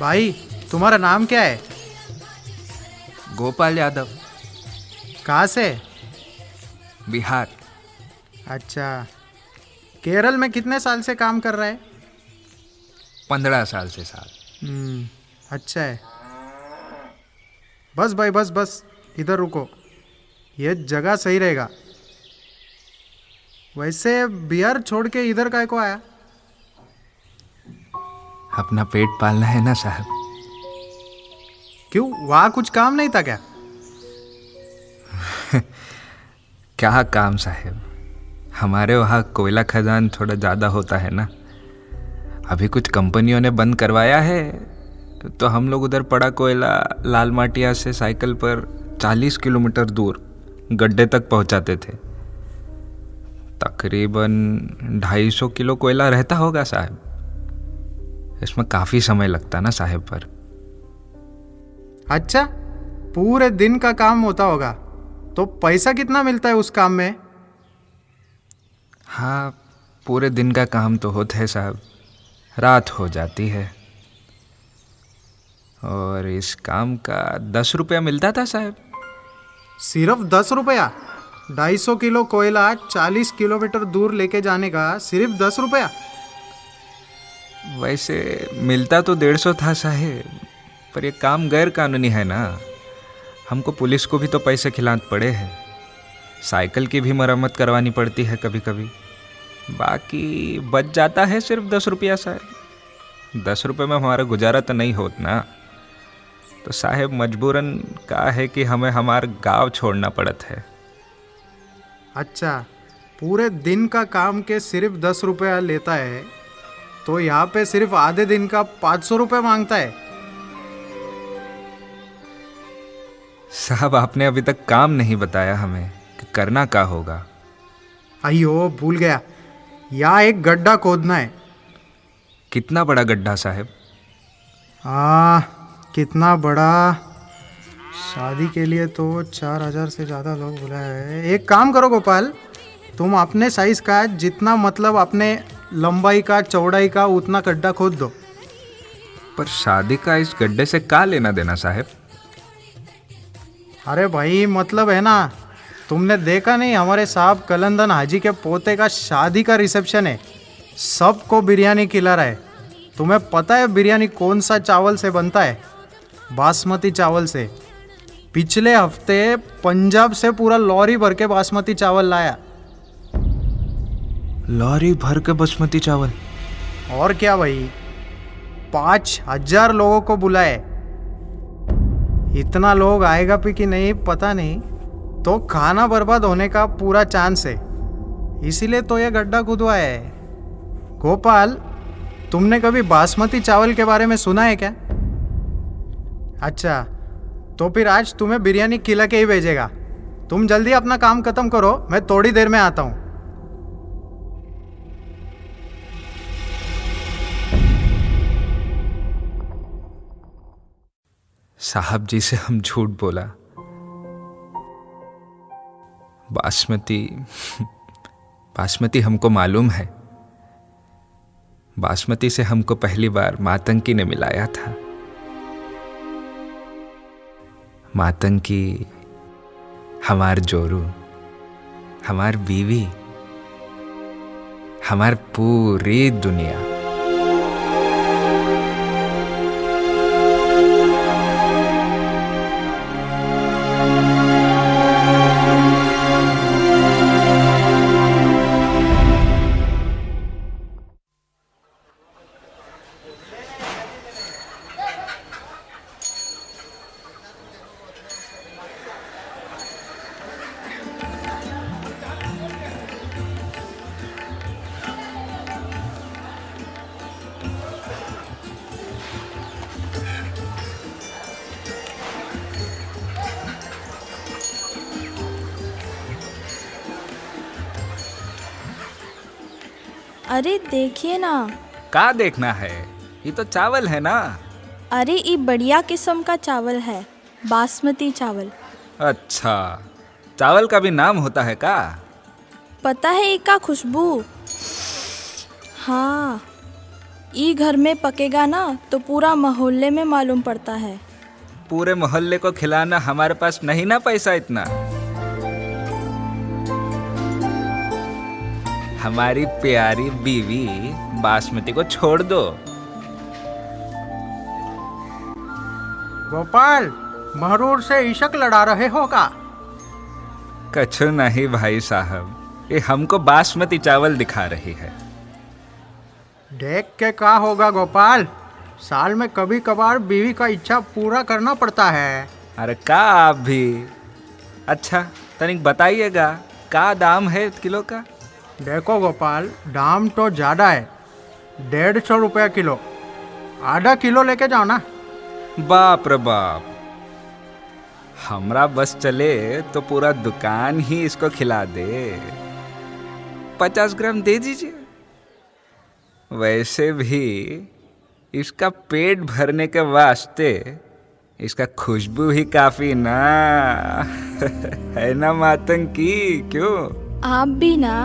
भाई तुम्हारा नाम क्या है? गोपाल यादव। कहाँ से? बिहार। अच्छा, केरल में कितने साल से काम कर रहा है? 15 साल से साल। अच्छा है। बस भाई बस इधर रुको, ये जगह सही रहेगा। वैसे बिहार छोड़ के इधर काय को आया? अपना पेट पालना है ना साहब। क्यों, वहाँ कुछ काम नहीं था क्या? क्या काम साहब, हमारे वहाँ कोयला खदान थोड़ा ज़्यादा होता है ना। अभी कुछ कंपनियों ने बंद करवाया है, तो हम लोग उधर पड़ा कोयला लाल माटिया से साइकिल पर 40 किलोमीटर दूर गड्ढे तक पहुँचाते थे। तकरीबन 250 किलो कोयला रहता होगा साहब। इसमें काफ़ी समय लगता ना साहब पर। अच्छा, पूरे दिन का काम होता होगा, तो पैसा कितना मिलता है उस काम में? हाँ, पूरे दिन का काम तो होता है साहब, रात हो जाती है। और इस काम का 10 रुपया मिलता था साहब। सिर्फ 10 रुपया? 250 किलो कोयला 40 किलोमीटर दूर लेके जाने का सिर्फ 10 रुपया? वैसे मिलता तो 150 था साहेब, पर ये काम गैर कानूनी है ना। हमको पुलिस को भी तो पैसे खिलाने पड़े हैं, साइकिल की भी मरम्मत करवानी पड़ती है कभी कभी। बाकी बच जाता है सिर्फ 10 रुपया साहब। 10 रुपये में हमारा गुजारा तो नहीं होता ना। तो साहेब मजबूरन का है कि हमें हमारा गांव छोड़ना पड़ता है। अच्छा, पूरे दिन का काम के सिर्फ 10 रुपया लेता है, तो यहाँ पे सिर्फ आधे दिन का 500 रुपये मांगता है। साहब आपने अभी तक काम नहीं बताया हमें कि करना क्या होगा। अयो भूल गया, यहाँ एक गड्ढा खोदना है। कितना बड़ा गड्ढा साहब? कितना बड़ा? शादी के लिए तो 4000 से ज़्यादा लोग बुलाए हैं। एक काम करो गोपाल, तुम अपने साइज़ का जितना, मतलब अपने लंबाई का चौड़ाई का उतना गड्ढा खोद दो। पर शादी का इस गड्ढे से क्या लेना देना साहब? अरे भाई मतलब है ना, तुमने देखा नहीं हमारे साहब कलंदन हाजी के पोते का शादी का रिसेप्शन है, सबको बिरयानी खिला रहा है। तुम्हें पता है बिरयानी कौन सा चावल से बनता है? बासमती चावल से। पिछले हफ्ते पंजाब से पूरा लॉरी भर के बासमती चावल लाया। लॉरी भर के बासमती चावल? और क्या भाई, 5000 लोगों को बुलाए। इतना लोग आएगा भी कि नहीं पता नहीं, तो खाना बर्बाद होने का पूरा चांस है। इसीलिए तो ये गड्ढा खुदवा है। गोपाल, तुमने कभी बासमती चावल के बारे में सुना है क्या? अच्छा, तो फिर आज तुम्हें बिरयानी खिला के ही भेजेगा। तुम जल्दी अपना काम खत्म करो, मैं थोड़ी देर में आता हूँ। साहब जी से हम झूठ बोला। बासमती हमको मालूम है। बासमती से हमको पहली बार मातंकी ने मिलाया था। मातंकी हमार जोरू, हमार बीवी, हमार पूरी दुनिया। अरे देखिए ना। का देखना है? ये तो चावल है ना। अरे ये बढ़िया किस्म का चावल है, बासमती चावल। अच्छा, चावल का भी नाम होता है का? पता है इसका खुशबू। हाँ, ये घर में पकेगा ना तो पूरा मोहल्ले में मालूम पड़ता है। पूरे मोहल्ले को खिलाना हमारे पास नहीं ना पैसा इतना। हमारी प्यारी बीवी बासमती को छोड़ दो। गोपाल, महरूर से इशक लड़ा रहे हो का? कछु नहीं भाई साहब, ये हमको बासमती चावल दिखा रही है। देख के का होगा गोपाल, साल में कभी कभार बीवी का इच्छा पूरा करना पड़ता है। अरे का आप भी। अच्छा तनिक बताइएगा, का दाम है किलो का? देखो गोपाल, दाम तो ज़्यादा है, 150 रुपया किलो। आधा किलो लेके जाओ ना। बाप रे बाप, हमरा बस चले तो पूरा दुकान ही इसको खिला दे। 50 ग्राम दे दीजिए। वैसे भी इसका पेट भरने के वास्ते इसका खुशबू ही काफी ना है ना मातंकी, क्यों? आप भी ना।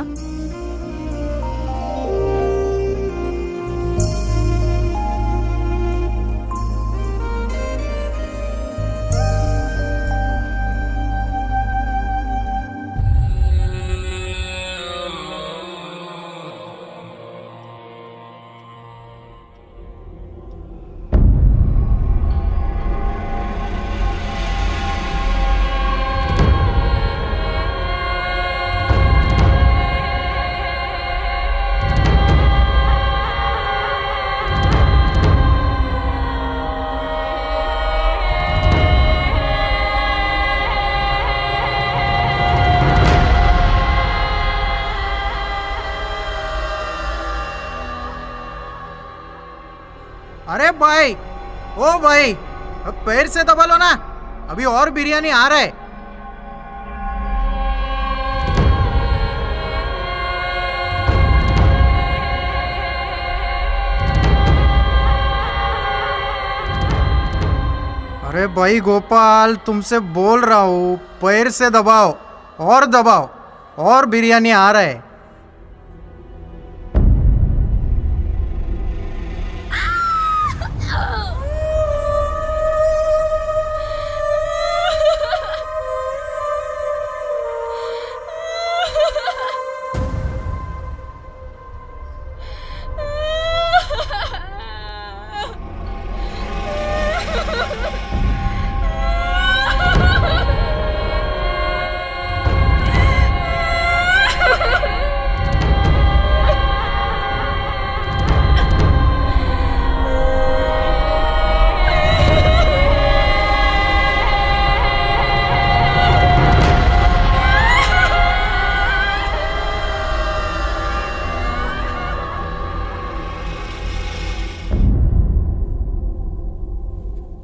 अरे भाई, ओ भाई, अब पैर से दबा लो ना, अभी और बिरयानी आ रहा है। अरे भाई गोपाल, तुमसे बोल रहा हूँ, पैर से दबाओ और दबाओ, और बिरयानी आ रहा है।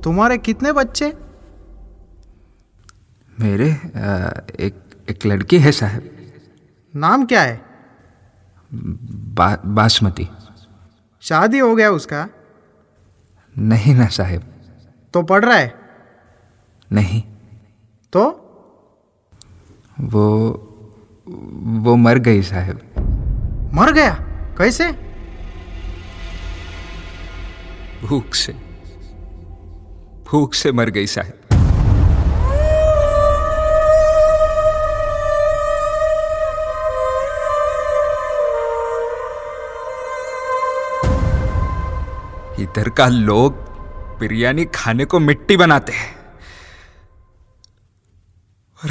तुम्हारे कितने बच्चे? मेरे एक लड़की है साहब। नाम क्या है? बासमती। शादी हो गया उसका? नहीं ना साहब। तो पढ़ रहा है? नहीं। तो वो मर गई साहब। मर गया? कैसे? भूख से मर गई साहब। इधर का लोग बिरयानी खाने को मिट्टी बनाते हैं और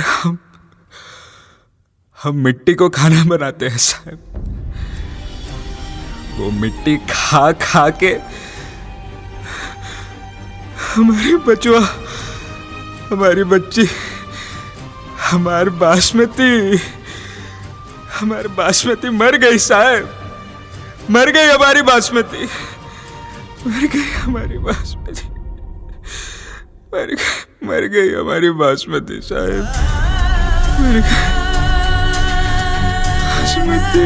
हम मिट्टी को खाना बनाते हैं साहब। वो मिट्टी खा खा के हमारी बचवा, हमारी बच्ची, हमारी बासमती मर गई साहब। मर गई हमारी बासमती, मर गई हमारी बासमती, मर गई हमारी बासमती साहब, मर गई बासमती।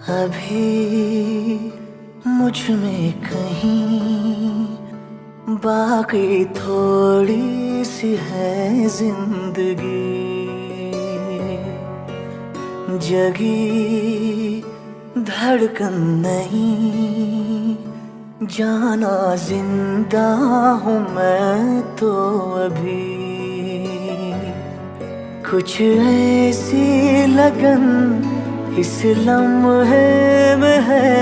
अभी मुझ में कहीं बाकी थोड़ी सी है जिंदगी, जगी धड़कन नहीं, जाना जिंदा हूँ मैं तो अभी। कुछ ऐसी लगन इस लम्हे में है,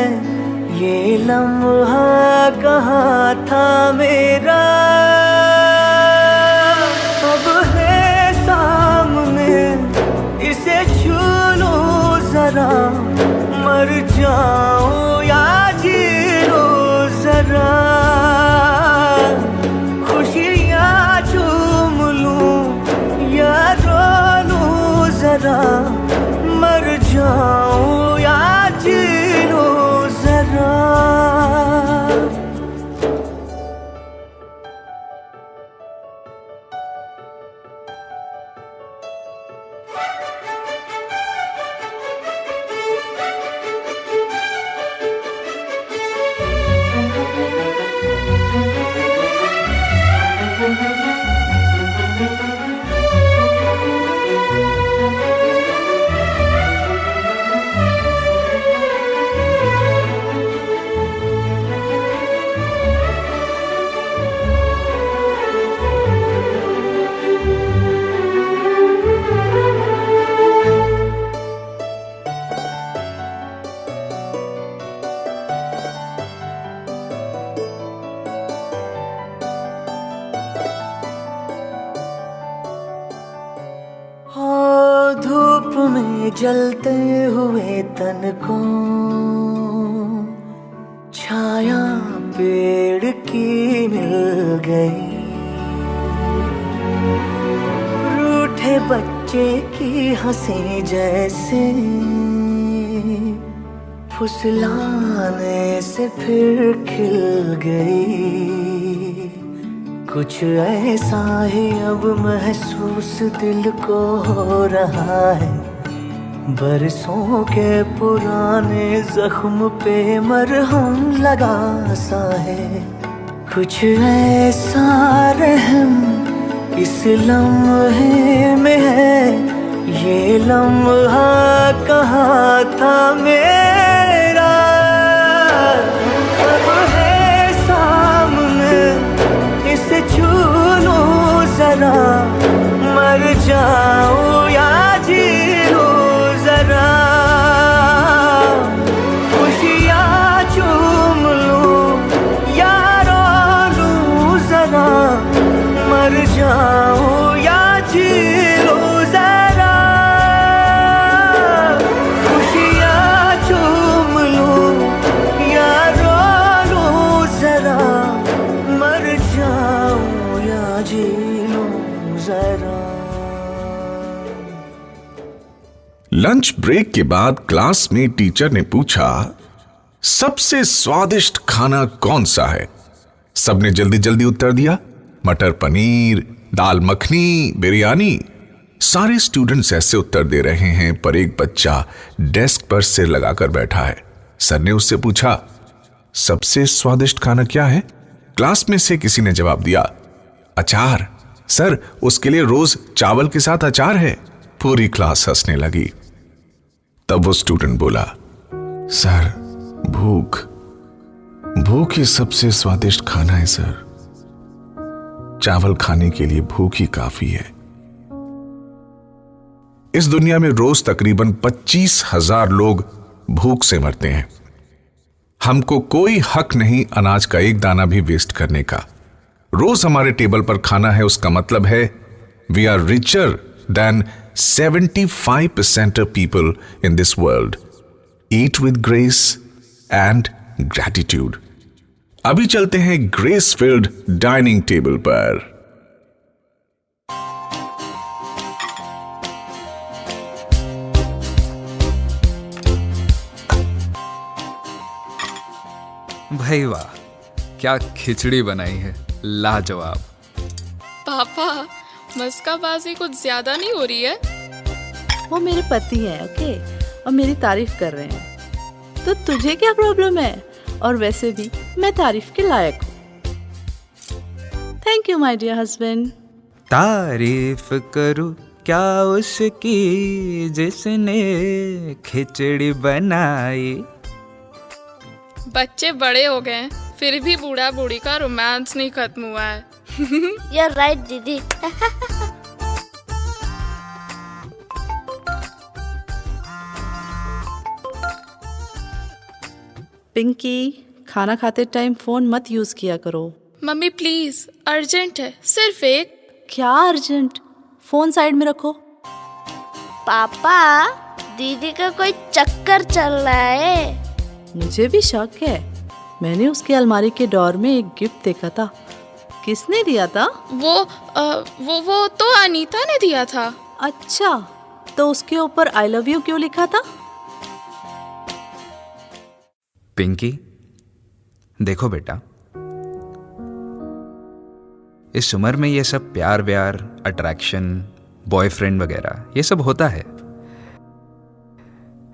ये लम्हा कहाँ था मेरा, अब है सामने, इसे छू लूं जरा, मर जाऊं या जी लूं जरा, खुशियाँ चूम लूं या रो लूं जरा, मर जाऊं या जी लूं जरा। धूप में जलते हुए तन को छाया पेड़ की मिल गई, रूठे बच्चे की हंसी जैसे फुसलाने से फिर खिल गई। कुछ ऐसा ही अब महसूस दिल को हो रहा है, बरसों के पुराने जख्म पे मरहम लगा सा है। कुछ ऐसा रहम इस लम्हे में है, ये लम्हा कहाँ था मेरा, अब है सामने, इसे छू लूं जरा, मर जाऊं या जी लूं जरा, खुशियाँ चू लंच ब्रेक के बाद क्लास में टीचर ने पूछा, सबसे स्वादिष्ट खाना कौन सा है? सबने जल्दी जल्दी उत्तर दिया, मटर पनीर, दाल मखनी, बिरयानी। सारे स्टूडेंट्स ऐसे उत्तर दे रहे हैं, पर एक बच्चा डेस्क पर सिर लगाकर बैठा है। सर ने उससे पूछा, सबसे स्वादिष्ट खाना क्या है? क्लास में से किसी ने जवाब दिया, अचार। सर, उसके लिए रोज चावल के साथ अचार है। पूरी क्लास हंसने लगी। तब वो स्टूडेंट बोला, सर, भूख ही सबसे स्वादिष्ट खाना है सर। चावल खाने के लिए भूख ही काफी है। इस दुनिया में रोज तकरीबन 25,000 लोग भूख से मरते हैं। हमको कोई हक नहीं अनाज का एक दाना भी वेस्ट करने का। रोज हमारे टेबल पर खाना है, उसका मतलब है we are richer than 75% of people in this world. Eat with grace and gratitude. अभी चलते हैं ग्रेस फिल्ड डाइनिंग टेबल पर। भाई वाह, क्या खिचड़ी बनाई है, लाजवाब। पापा, मस्काबाजी कुछ ज्यादा नहीं हो रही है? वो मेरे पति हैं, ओके, और मेरी तारीफ कर रहे हैं, तो तुझे क्या प्रॉब्लम है? और वैसे भी मैं तारीफ के लायक हूँ। Thank you my dear husband. तारीफ करूं क्या उसकी जिसने खिचड़ी बनाई। बच्चे बड़े हो गए, फिर भी बूढ़ा बूढ़ी का रोमांस नहीं खत्म हुआ है। You're right, दीदी। पिंकी, खाना खाते टाइम फोन मत यूज किया करो। मम्मी प्लीज, अर्जेंट है, सिर्फ एक। क्या अर्जेंट? फोन साइड में रखो। पापा, दीदी का कोई चक्कर चल रहा है। मुझे भी शक है। मैंने उसके अलमारी के डोर में एक गिफ्ट देखा था। किसने दिया था? वो तो अनीता ने दिया था। अच्छा, तो उसके ऊपर आई लव यू क्यों लिखा था? पिंकी, देखो बेटा, इस उम्र में ये सब प्यार व्यार, अट्रैक्शन, बॉयफ्रेंड वगैरह ये सब होता है।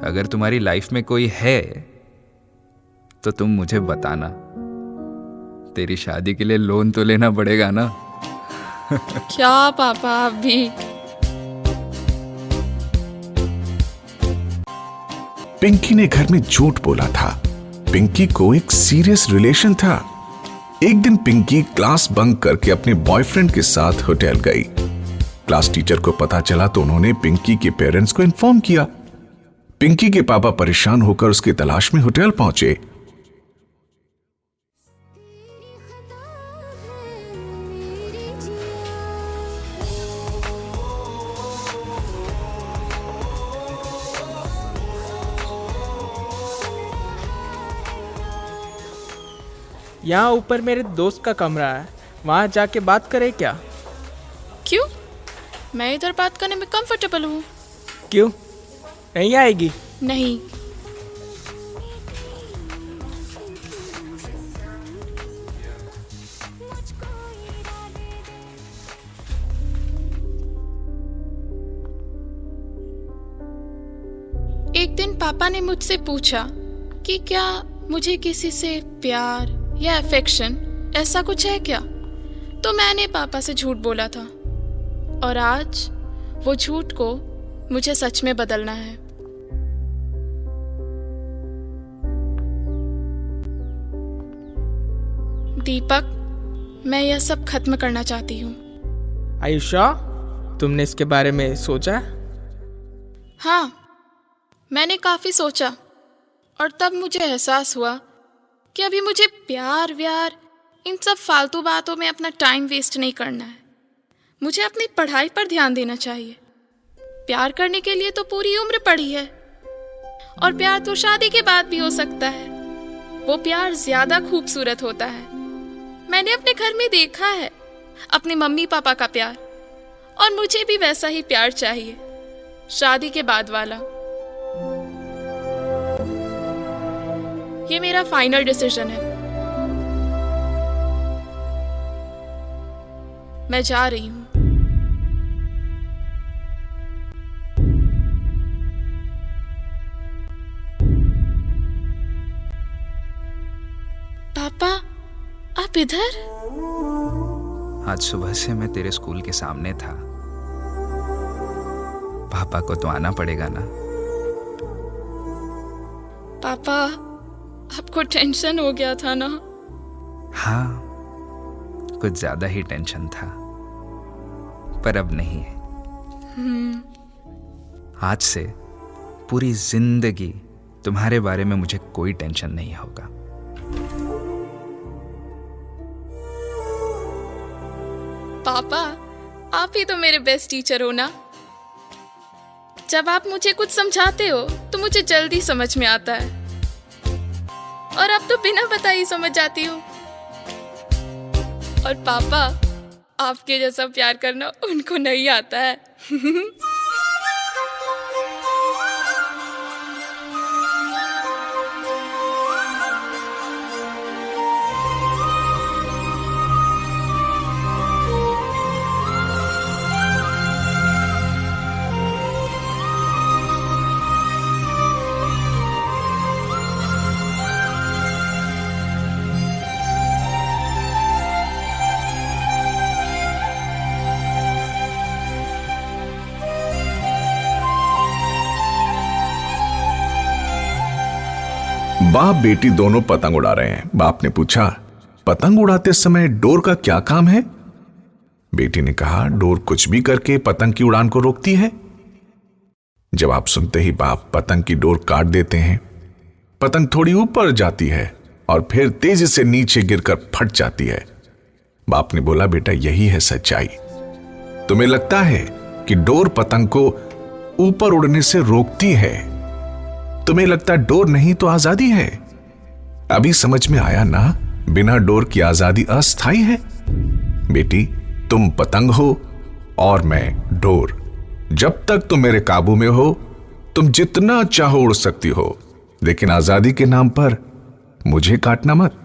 अगर तुम्हारी लाइफ में कोई है तो तुम मुझे बताना। तेरी शादी के लिए लोन तो लेना पड़ेगा ना। क्या पापा, आप भी। पिंकी ने घर में झूठ बोला था। पिंकी को एक सीरियस रिलेशन था। एक दिन पिंकी क्लास बंक करके अपने बॉयफ्रेंड के साथ होटल गई। क्लास टीचर को पता चला तो उन्होंने पिंकी के पेरेंट्स को इन्फॉर्म किया। पिंकी के पापा परेशान होकर उसकी तलाश में होटल पहुंचे। यहाँ ऊपर मेरे दोस्त का कमरा है, वहाँ जाके बात करें क्या? क्यों? मैं इधर बात करने में कंफर्टेबल हूँ। क्यों? नहीं आएगी? नहीं। एक दिन पापा ने मुझसे पूछा कि क्या मुझे किसी से प्यार या अफेक्शन ऐसा कुछ है क्या? तो मैंने पापा से झूठ बोला था, और आज वो झूठ को मुझे सच में बदलना है। दीपक, मैं यह सब खत्म करना चाहती हूँ। आयुषा, तुमने इसके बारे में सोचा? हाँ, मैंने काफी सोचा, और तब मुझे एहसास हुआ कि अभी मुझे प्यार व्यार इन सब फालतू बातों में अपना टाइम वेस्ट नहीं करना है। मुझे अपनी पढ़ाई पर ध्यान देना चाहिए। प्यार करने के लिए तो पूरी उम्र पड़ी है, और प्यार तो शादी के बाद भी हो सकता है। वो प्यार ज्यादा खूबसूरत होता है। मैंने अपने घर में देखा है अपने मम्मी पापा का प्यार, और मुझे भी वैसा ही प्यार चाहिए। शादी के बाद वाला। ये मेरा फाइनल डिसीजन है। मैं जा रही हूं। पापा, आप इधर? आज सुबह से मैं तेरे स्कूल के सामने था। पापा को तो आना पड़ेगा ना। पापा, आपको टेंशन हो गया था ना? हाँ, कुछ ज्यादा ही टेंशन था, पर अब नहीं है। आज से पूरी जिंदगी तुम्हारे बारे में मुझे कोई टेंशन नहीं होगा। पापा, आप ही तो मेरे बेस्ट टीचर हो ना। जब आप मुझे कुछ समझाते हो तो मुझे जल्दी समझ में आता है, और अब तो बिना बताए ही समझ जाती हूँ। और पापा, आपके जैसा प्यार करना उनको नहीं आता है। बाप बेटी दोनों पतंग उड़ा रहे हैं। बाप ने पूछा, पतंग उड़ाते समय डोर का क्या काम है? बेटी ने कहा, डोर कुछ भी करके पतंग की उड़ान को रोकती है। जवाब सुनते ही बाप पतंग की डोर काट देते हैं। पतंग थोड़ी ऊपर जाती है और फिर तेजी से नीचे गिरकर फट जाती है। बाप ने बोला, बेटा यही है सच्चाई। तुम्हें लगता है कि डोर पतंग को ऊपर उड़ने से रोकती है। तुम्हें लगता डोर नहीं तो आजादी है। अभी समझ में आया ना, बिना डोर की आजादी अस्थाई है। बेटी, तुम पतंग हो और मैं डोर। जब तक तुम मेरे काबू में हो, तुम जितना चाहो उड़ सकती हो, लेकिन आजादी के नाम पर मुझे काटना मत।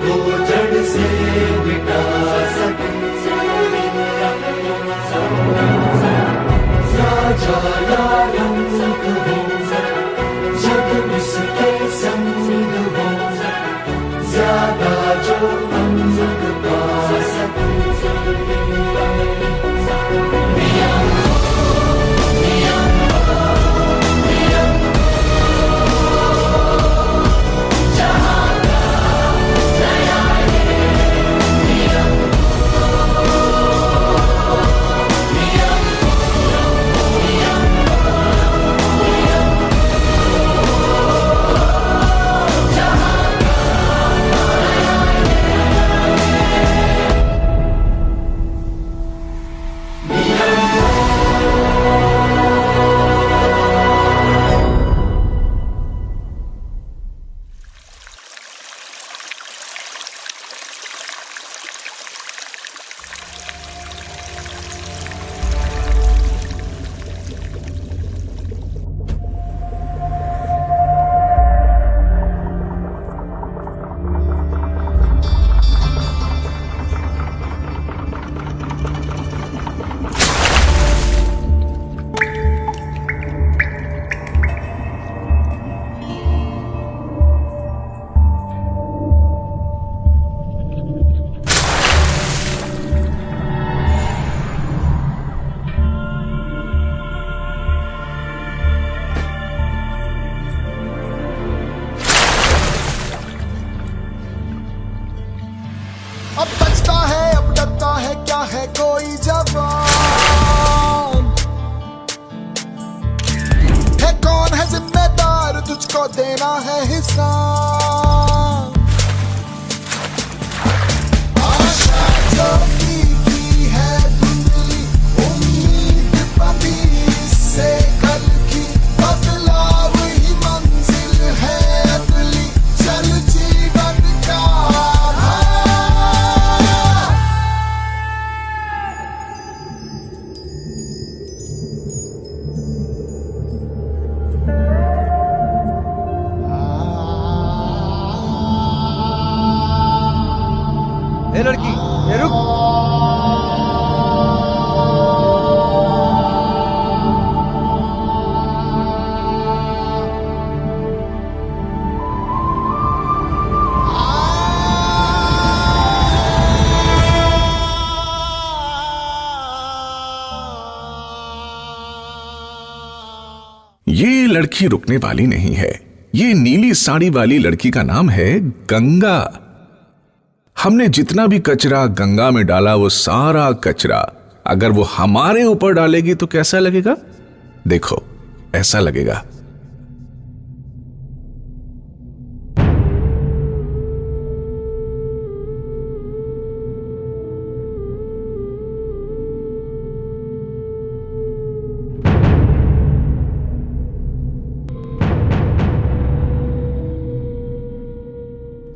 को जड़ से मिटा सके राजा या रंग हो जग इसके संग हो ज्यादा जो अंग पा सके अब बचता है अब डरता है क्या है कोई जवान है कौन है जिम्मेदार तुझको देना है हिसाब आशा जो की है धुंधली उम्मीद पबी इससे कल की बदलाव ही मंजिल है अगली चल जीवन का ए लड़की ए रुक ये लड़की रुकने वाली नहीं है। ये नीली साड़ी वाली लड़की का नाम है गंगा। हमने जितना भी कचरा गंगा में डाला वो सारा कचरा अगर वो हमारे ऊपर डालेगी तो कैसा लगेगा? देखो ऐसा लगेगा।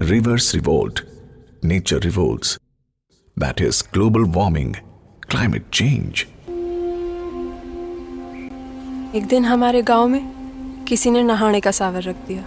Rivers revolt, nature revolts. That is global warming, climate change. एक दिन हमारे गांव में किसी ने नहाने का सावर रख दिया।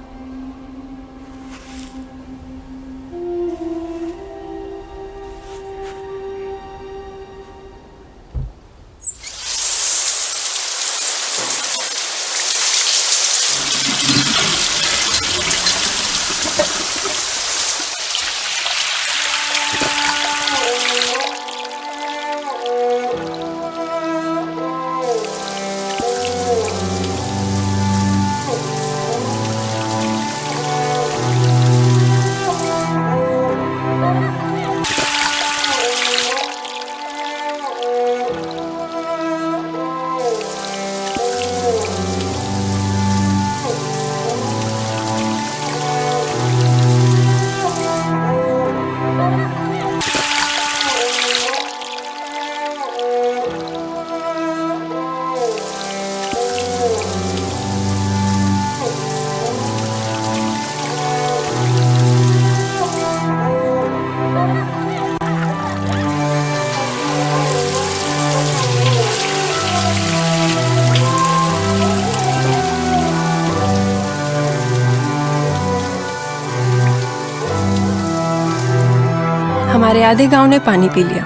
हमारे आधे गांव ने पानी पी लिया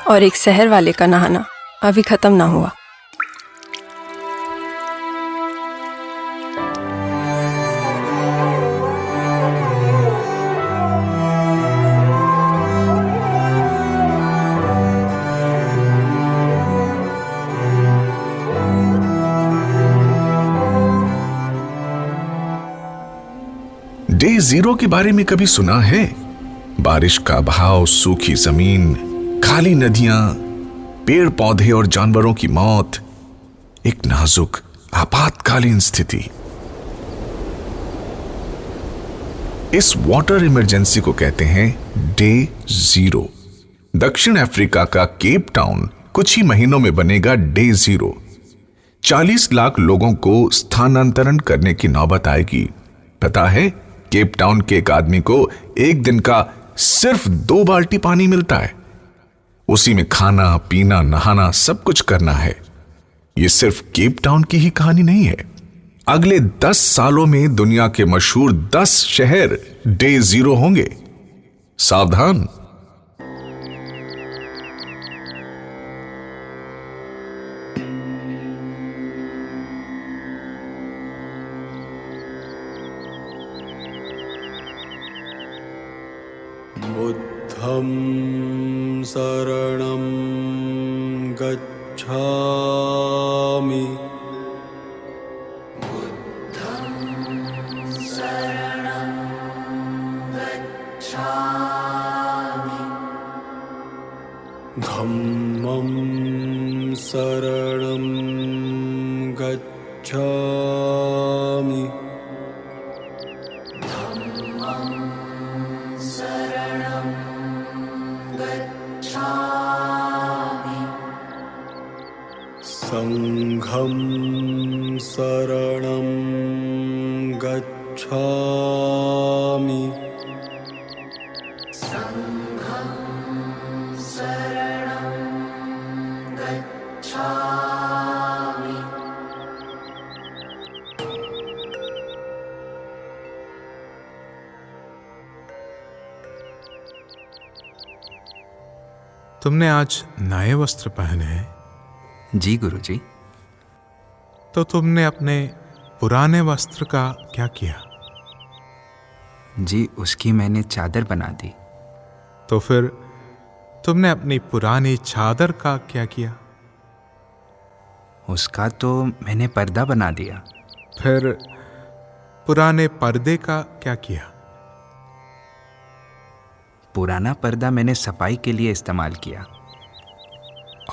और एक शहर वाले का नहाना अभी खत्म ना हुआ। डे 0 के बारे में कभी सुना है? बारिश का बहाव, सूखी जमीन, खाली नदियां, पेड़ पौधे और जानवरों की मौत, एक नाजुक आपातकालीन स्थिति। इस वाटर इमरजेंसी को कहते हैं डे 0। दक्षिण अफ्रीका का केप टाउन कुछ ही महीनों में बनेगा डे 0। 40 लाख लोगों को स्थानांतरण करने की नौबत आएगी। पता है, केप टाउन के एक आदमी को एक दिन का सिर्फ 2 बाल्टी पानी मिलता है। उसी में खाना पीना नहाना सब कुछ करना है। यह सिर्फ केप टाउन की ही कहानी नहीं है। अगले 10 सालों में दुनिया के मशहूर 10 शहर डे 0 होंगे। सावधान। बुद्धं शरणं गच्छामि। धम्मं शरणं गच्छामि। संघं शरणं गच्छामि। तुमने आज नए वस्त्र पहने हैं? जी गुरुजी। तो तुमने अपने पुराने वस्त्र का क्या किया? जी उसकी मैंने चादर बना दी। तो फिर तुमने अपनी पुरानी चादर का क्या किया? उसका तो मैंने पर्दा बना दिया। फिर पुराने पर्दे का क्या किया? पुराना पर्दा मैंने सफाई के लिए इस्तेमाल किया।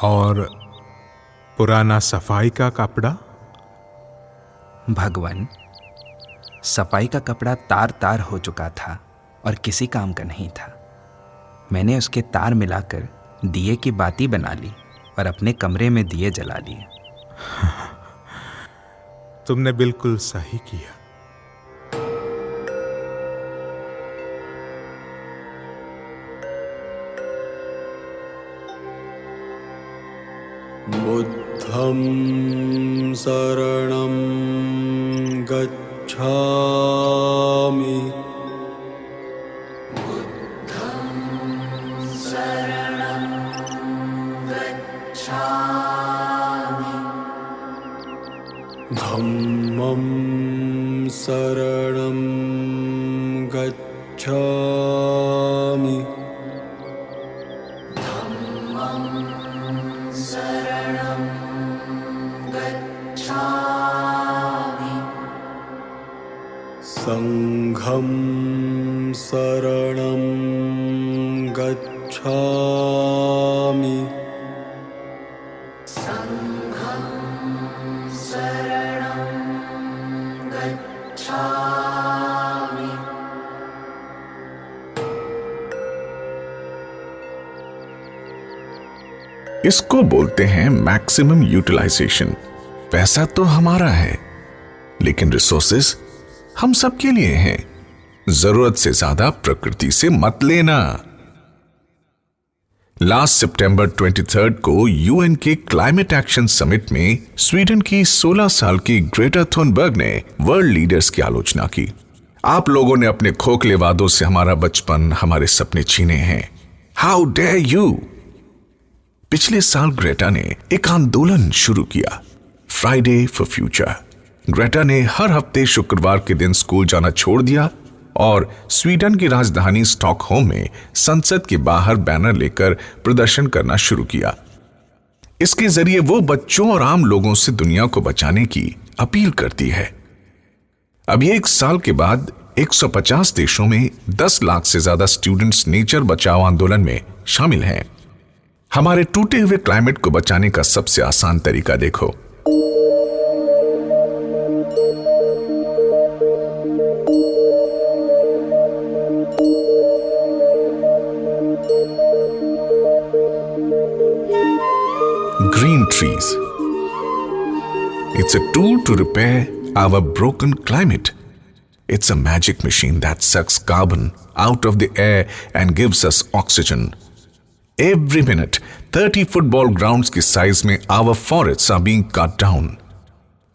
और पुराना सफाई का कपड़ा? भगवान, सफाई का कपड़ा तार तार हो चुका था और किसी काम का नहीं था। मैंने उसके तार मिलाकर दिए की बाती बना ली और अपने कमरे में दिए जला लिए। तुमने बिल्कुल सही किया। बुद्धं शरणं गच्छामि। धम्मं शरणं गच्छामि। संघं शरणं गच्छामि। इसको बोलते हैं मैक्सिमम यूटिलाइजेशन। पैसा तो हमारा है, लेकिन रिसोर्सेस हम सबके लिए हैं। जरूरत से ज्यादा प्रकृति से मत लेना। लास्ट सितंबर 23 को यूएन के क्लाइमेट एक्शन समिट में स्वीडन की 16 साल की ग्रेटा थुनबर्ग ने वर्ल्ड लीडर्स की आलोचना की। आप लोगों ने अपने खोखले वादों से हमारा बचपन, हमारे सपने छीने हैं। How dare you. पिछले साल ग्रेटा ने एक आंदोलन शुरू किया, फ्राइडे फॉर फ्यूचर। ग्रेटा ने हर हफ्ते शुक्रवार के दिन स्कूल जाना छोड़ दिया और स्वीडन की राजधानी स्टॉकहोम में संसद के बाहर बैनर लेकर प्रदर्शन करना शुरू किया। इसके जरिए वो बच्चों और आम लोगों से दुनिया को बचाने की अपील करती है। अभी 1 साल के बाद 150 देशों में 10 लाख से ज्यादा स्टूडेंट्स नेचर बचाओ आंदोलन में शामिल हैं। हमारे टूटे हुए क्लाइमेट को बचाने का सबसे आसान तरीका देखो। Green trees. It's a tool to repair our broken climate. It's a magic machine that sucks carbon out of the air and gives us oxygen. Every minute, 30 football grounds की size में our forests are being cut down.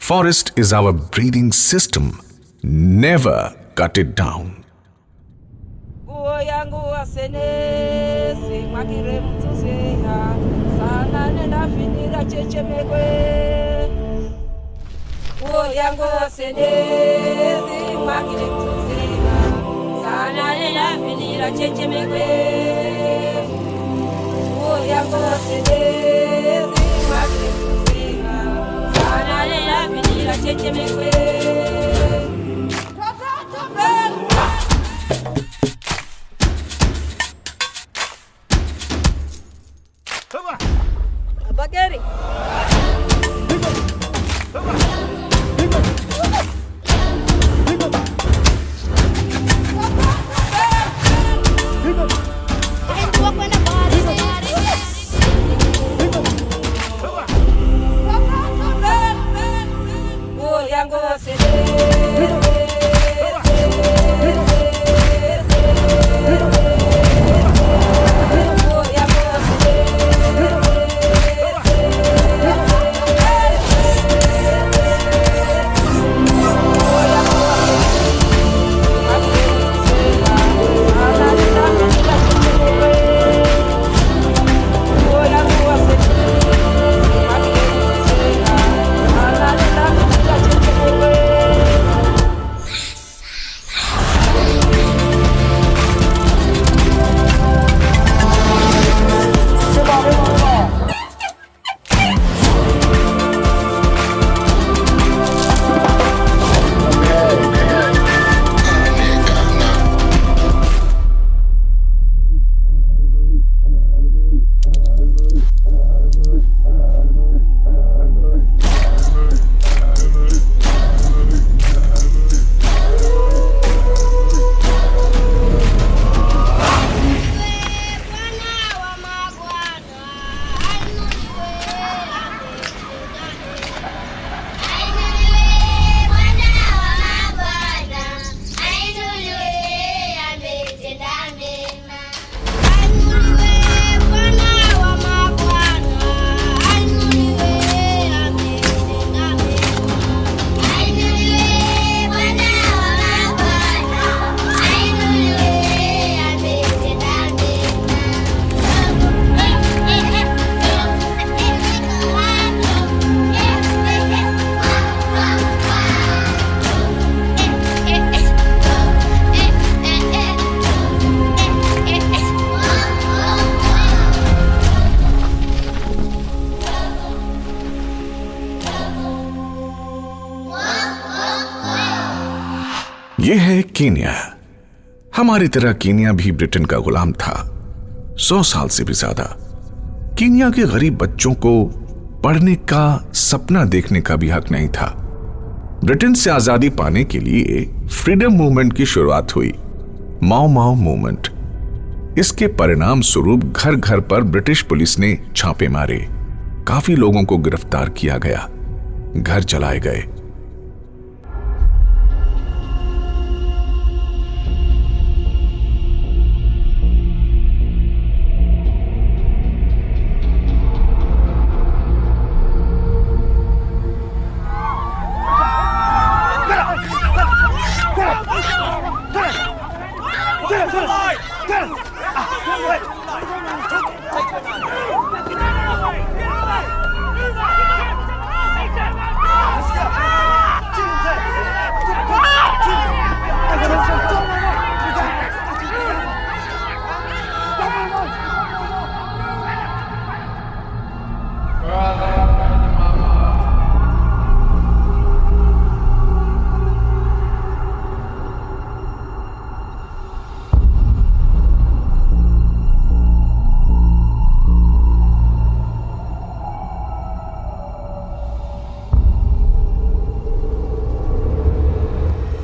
Forest is our breathing system. Never cut it down. यह है Kenya. हमारी तरह Kenya भी Britain का गुलाम था 100 साल से भी ज्यादा। कीनिया के गरीब बच्चों को पढ़ने का सपना देखने का भी हक नहीं था। ब्रिटेन से आजादी पाने के लिए फ्रीडम मूवमेंट की शुरुआत हुई, माओ माओ मूवमेंट। इसके परिणाम स्वरूप घर घर पर ब्रिटिश पुलिस ने छापे मारे, काफी लोगों को गिरफ्तार किया गया, घर जलाए गए।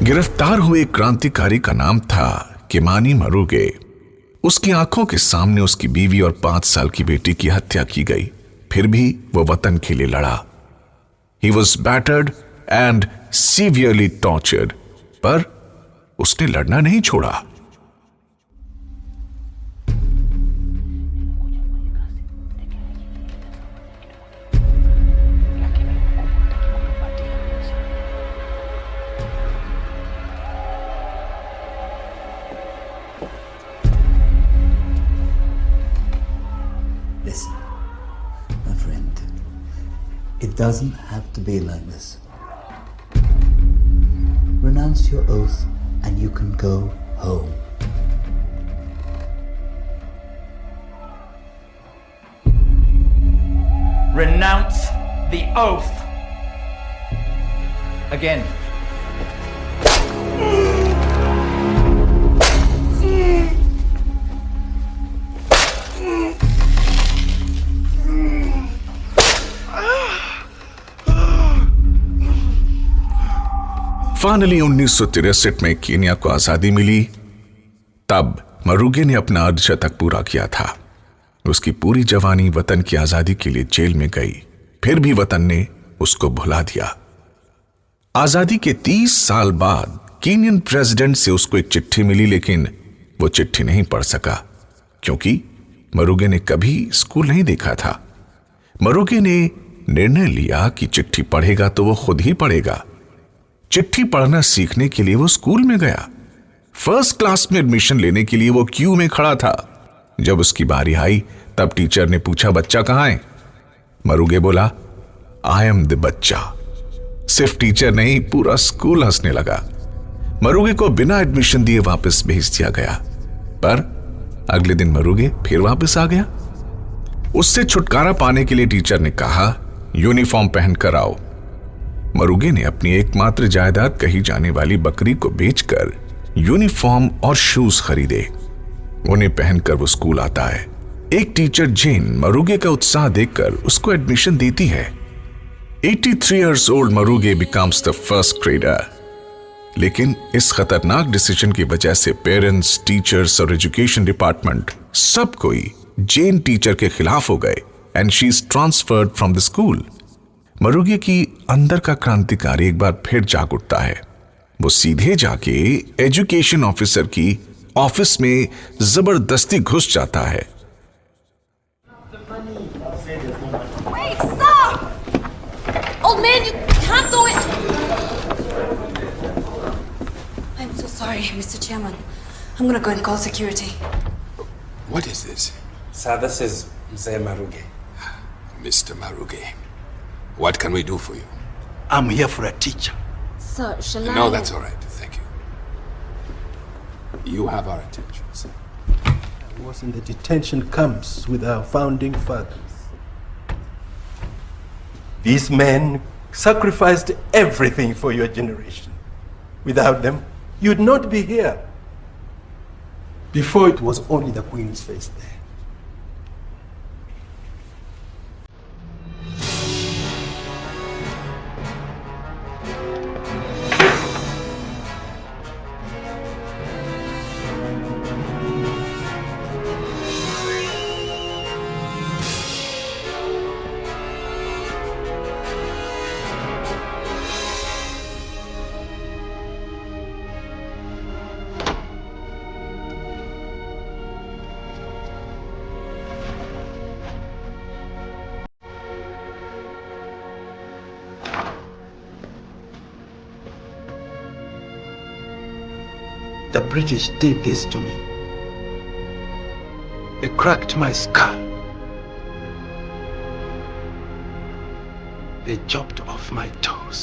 गिरफ्तार हुए क्रांतिकारी का नाम था किमानी मरुगे। उसकी आंखों के सामने उसकी बीवी और 5 साल की बेटी की हत्या की गई, फिर भी वो वतन के लिए लड़ा। He was battered and severely tortured, पर उसने लड़ना नहीं छोड़ा। Listen, my friend, it doesn't have to be like this. Renounce your oath and you can go home. Renounce the oath. Again. Finally 1963 में कीनिया को आजादी मिली। तब मरुगे ने अपना अर्धशतक पूरा किया था। उसकी पूरी जवानी वतन की आजादी के लिए जेल में गई, फिर भी वतन ने उसको भुला दिया। आजादी के 30 साल बाद कीनियन प्रेसिडेंट से उसको एक चिट्ठी मिली, लेकिन वो चिट्ठी नहीं पढ़ सका, क्योंकि मरुगे ने कभी स्कूल नहीं देखा था। मरुगे ने निर्णय लिया कि चिट्ठी पढ़ेगा तो वो खुद ही पढ़ेगा। चिट्ठी पढ़ना सीखने के लिए वो स्कूल में गया। फर्स्ट क्लास में एडमिशन लेने के लिए वो क्यू में खड़ा था। जब उसकी बारी आई तब टीचर ने पूछा, बच्चा कहां है? मरुगे बोला, आई एम द बच्चा। सिर्फ टीचर नहीं, पूरा स्कूल हंसने लगा। मरुगे को बिना एडमिशन दिए वापस भेज दिया गया, पर अगले दिन मरुगे फिर वापस आ गया। उससे छुटकारा पाने के लिए टीचर ने कहा, यूनिफॉर्म पहनकर आओ। मरुगे ने अपनी एकमात्र जायदाद कही जाने वाली बकरी को बेचकर यूनिफॉर्म और शूज खरीदे। उन्हें पहनकर वो स्कूल आता है। एक टीचर जेन मरुगे का उत्साह देखकर उसको एडमिशन देती है। 83 years old मरुगे becomes the first grader। लेकिन इस खतरनाक डिसीजन की वजह से पेरेंट्स, टीचर्स और एजुकेशन डिपार्टमेंट सब कोई जेन टीचर के खिलाफ हो गए and she is transferred from the school. Maruge की अंदर का क्रांतिकारी एक बार फिर जाग उठता है। वो सीधे जाके एजुकेशन ऑफिसर की ऑफिस में जबरदस्ती घुस जाता है। Wait, stop! Old man, you can't do it! I'm so sorry, Mr. Chairman. I'm gonna go and call security. What is this? Sir, this is Mzee Maruge. Mr. Maruge, what can we do for you? I'm here for a teacher. Sir, shall I? No, that's all right. Thank you. You have our attention, sir. Wasn't the detention camps with our founding fathers? These men sacrificed everything for your generation. Without them, you'd not be here. Before it was only the Queen's face there. The British did this to me. They cracked my skull. They chopped off my toes.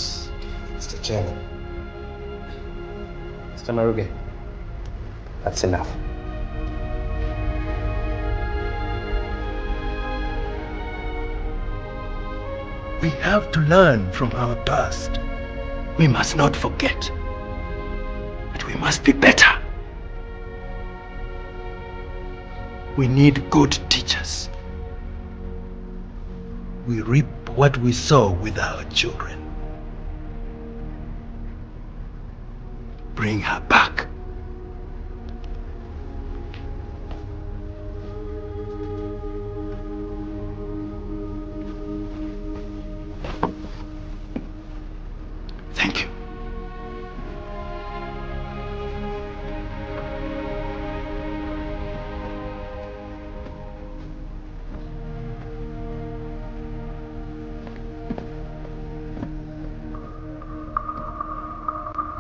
Mr. Chairman. Mr. Maruge, that's enough. We have to learn from our past. We must not forget. But we must be better. We need good teachers. We reap what we sow with our children. bring her back. Thank you.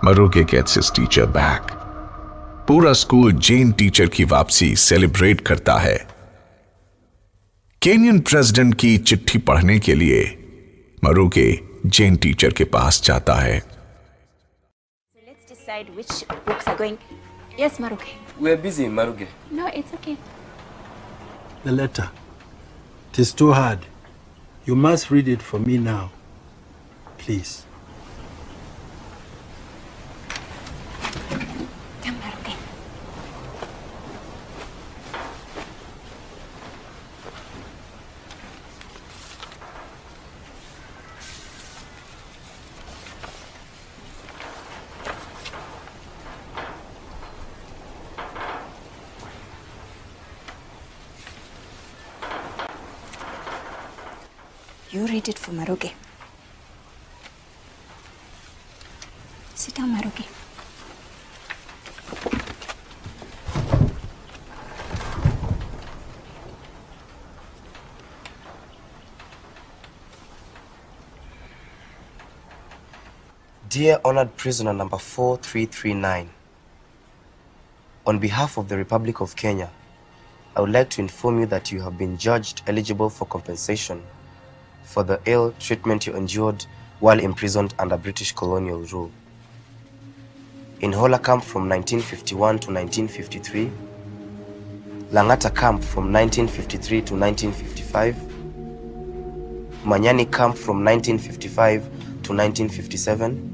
Maruge gets his teacher back. पूरा school जेन teacher की वापसी celebrate करता है. Kenyon president की चिट्ठी पढ़ने के लिए मरुगे जेन टीचर के पास जाता है. So let's decide which books are going. Yes, Maruge. We're busy, Maruge. No, it's okay. The letter. It is too hard. You must read it for me now. Please. Come, Maruge. You read it for Maruge. Sit down, Maruge. Dear honored prisoner number 4339, on behalf of the Republic of Kenya, I would like to inform you that you have been judged eligible for compensation for the ill treatment you endured while imprisoned under British colonial rule. In Hola Camp from 1951 to 1953, Langata Camp from 1953 to 1955, Manyani Camp from 1955 to 1957,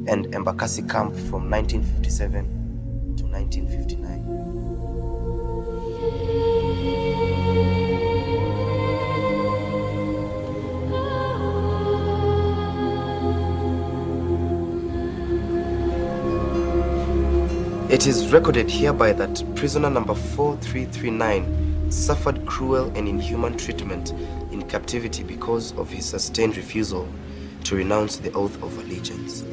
and Embakasi Camp from 1957 to 1959. It is recorded hereby that prisoner number 4339 suffered cruel and inhuman treatment in captivity because of his sustained refusal to renounce the oath of allegiance.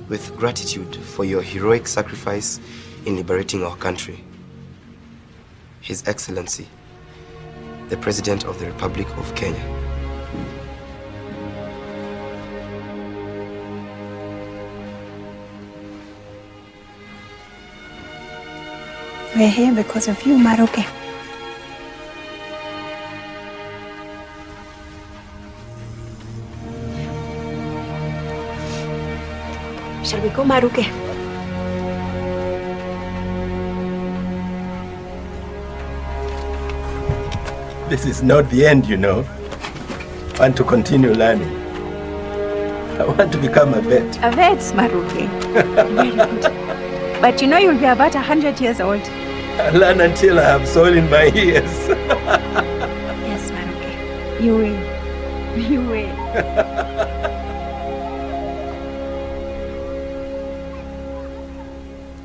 With gratitude for your heroic sacrifice in liberating our country, His Excellency, the President of the Republic of Kenya. We're here because of you, Maruge. Shall we go, Maruge? This is not the end, you know. I want to continue learning. I want to become a vet. A vet, Maruge. Very good. But you know you'll be about 100 years old. I'll learn until I have soul in my ears. Yes, Maruge. You will. You will.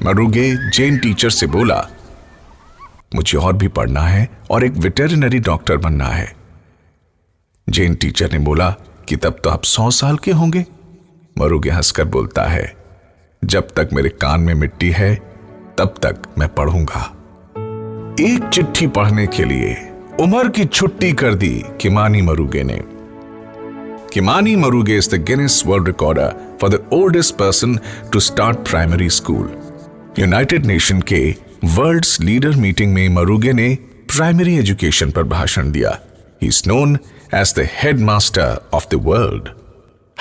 Maruge Jane teacher से बोला, मुझे और भी पढ़ना है और एक veterinary doctor बनना है. जेन टीचर ने बोला कि तब तो आप 100 साल के होंगे. मरुगे हंसकर बोलता है, जब तक मेरे कान में मिट्टी है तब तक मैं पढ़ूंगा. एक चिट्ठी पढ़ने के लिए उम्र की छुट्टी कर दी किमानी मरुगे ने. Kimani Maruge is the Guinness world recorder for the oldest person to start primary school. United Nation के वर्ल्ड्स लीडर मीटिंग में मरुगे ने प्राइमरी एजुकेशन पर भाषण दिया. He is known as the head master of the world.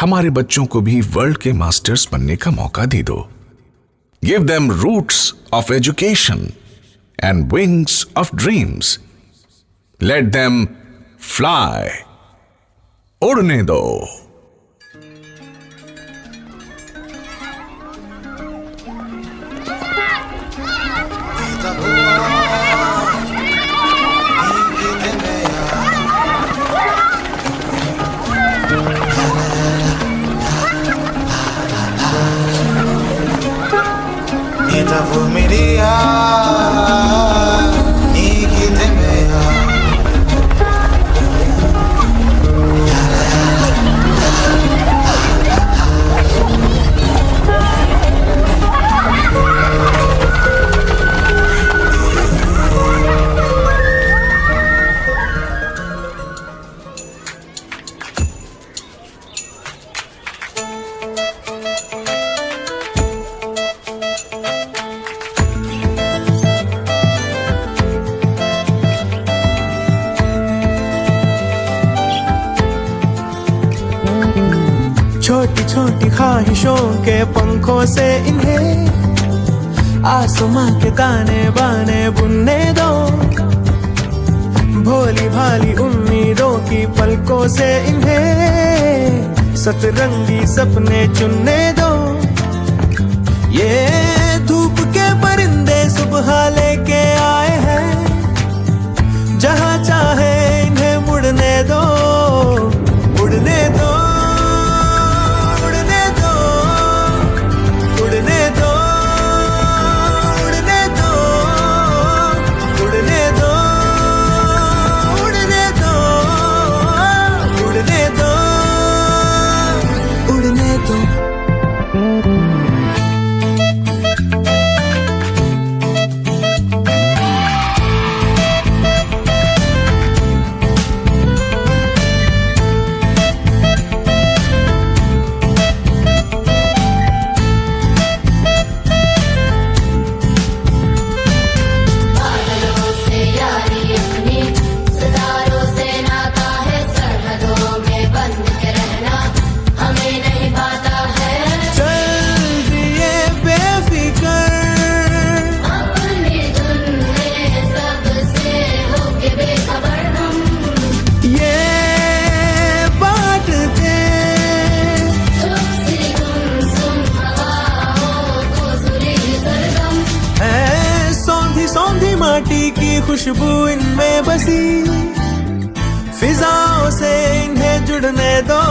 हमारे बच्चों को भी वर्ल्ड के मास्टर्स बनने का मौका दे दो. Give them roots of education and wings of dreams. Let them fly. उड़ने दो. तब मेरी ये गीत मेरा छोटी छोटी ख्वाहिशों के पंखों से इन्हें आसमां के ताने बाने बुनने दो, भोली भाली उम्मीदों की पलकों से इन्हें सतरंगी सपने चुनने दो। ये धूप के परिंदे सुबह लेके आए हैं, जहां चाहे इन्हें मुड़ने दो, उड़ने दो, उड़ने दो, उड़ने दो, उड़ने दो, उड़ने दो, उड़ने दो, उड़ने दो, उड़ने दो। माटी की खुशबू इनमें बसी, फिजाओं से इन्हें जुड़ने दो,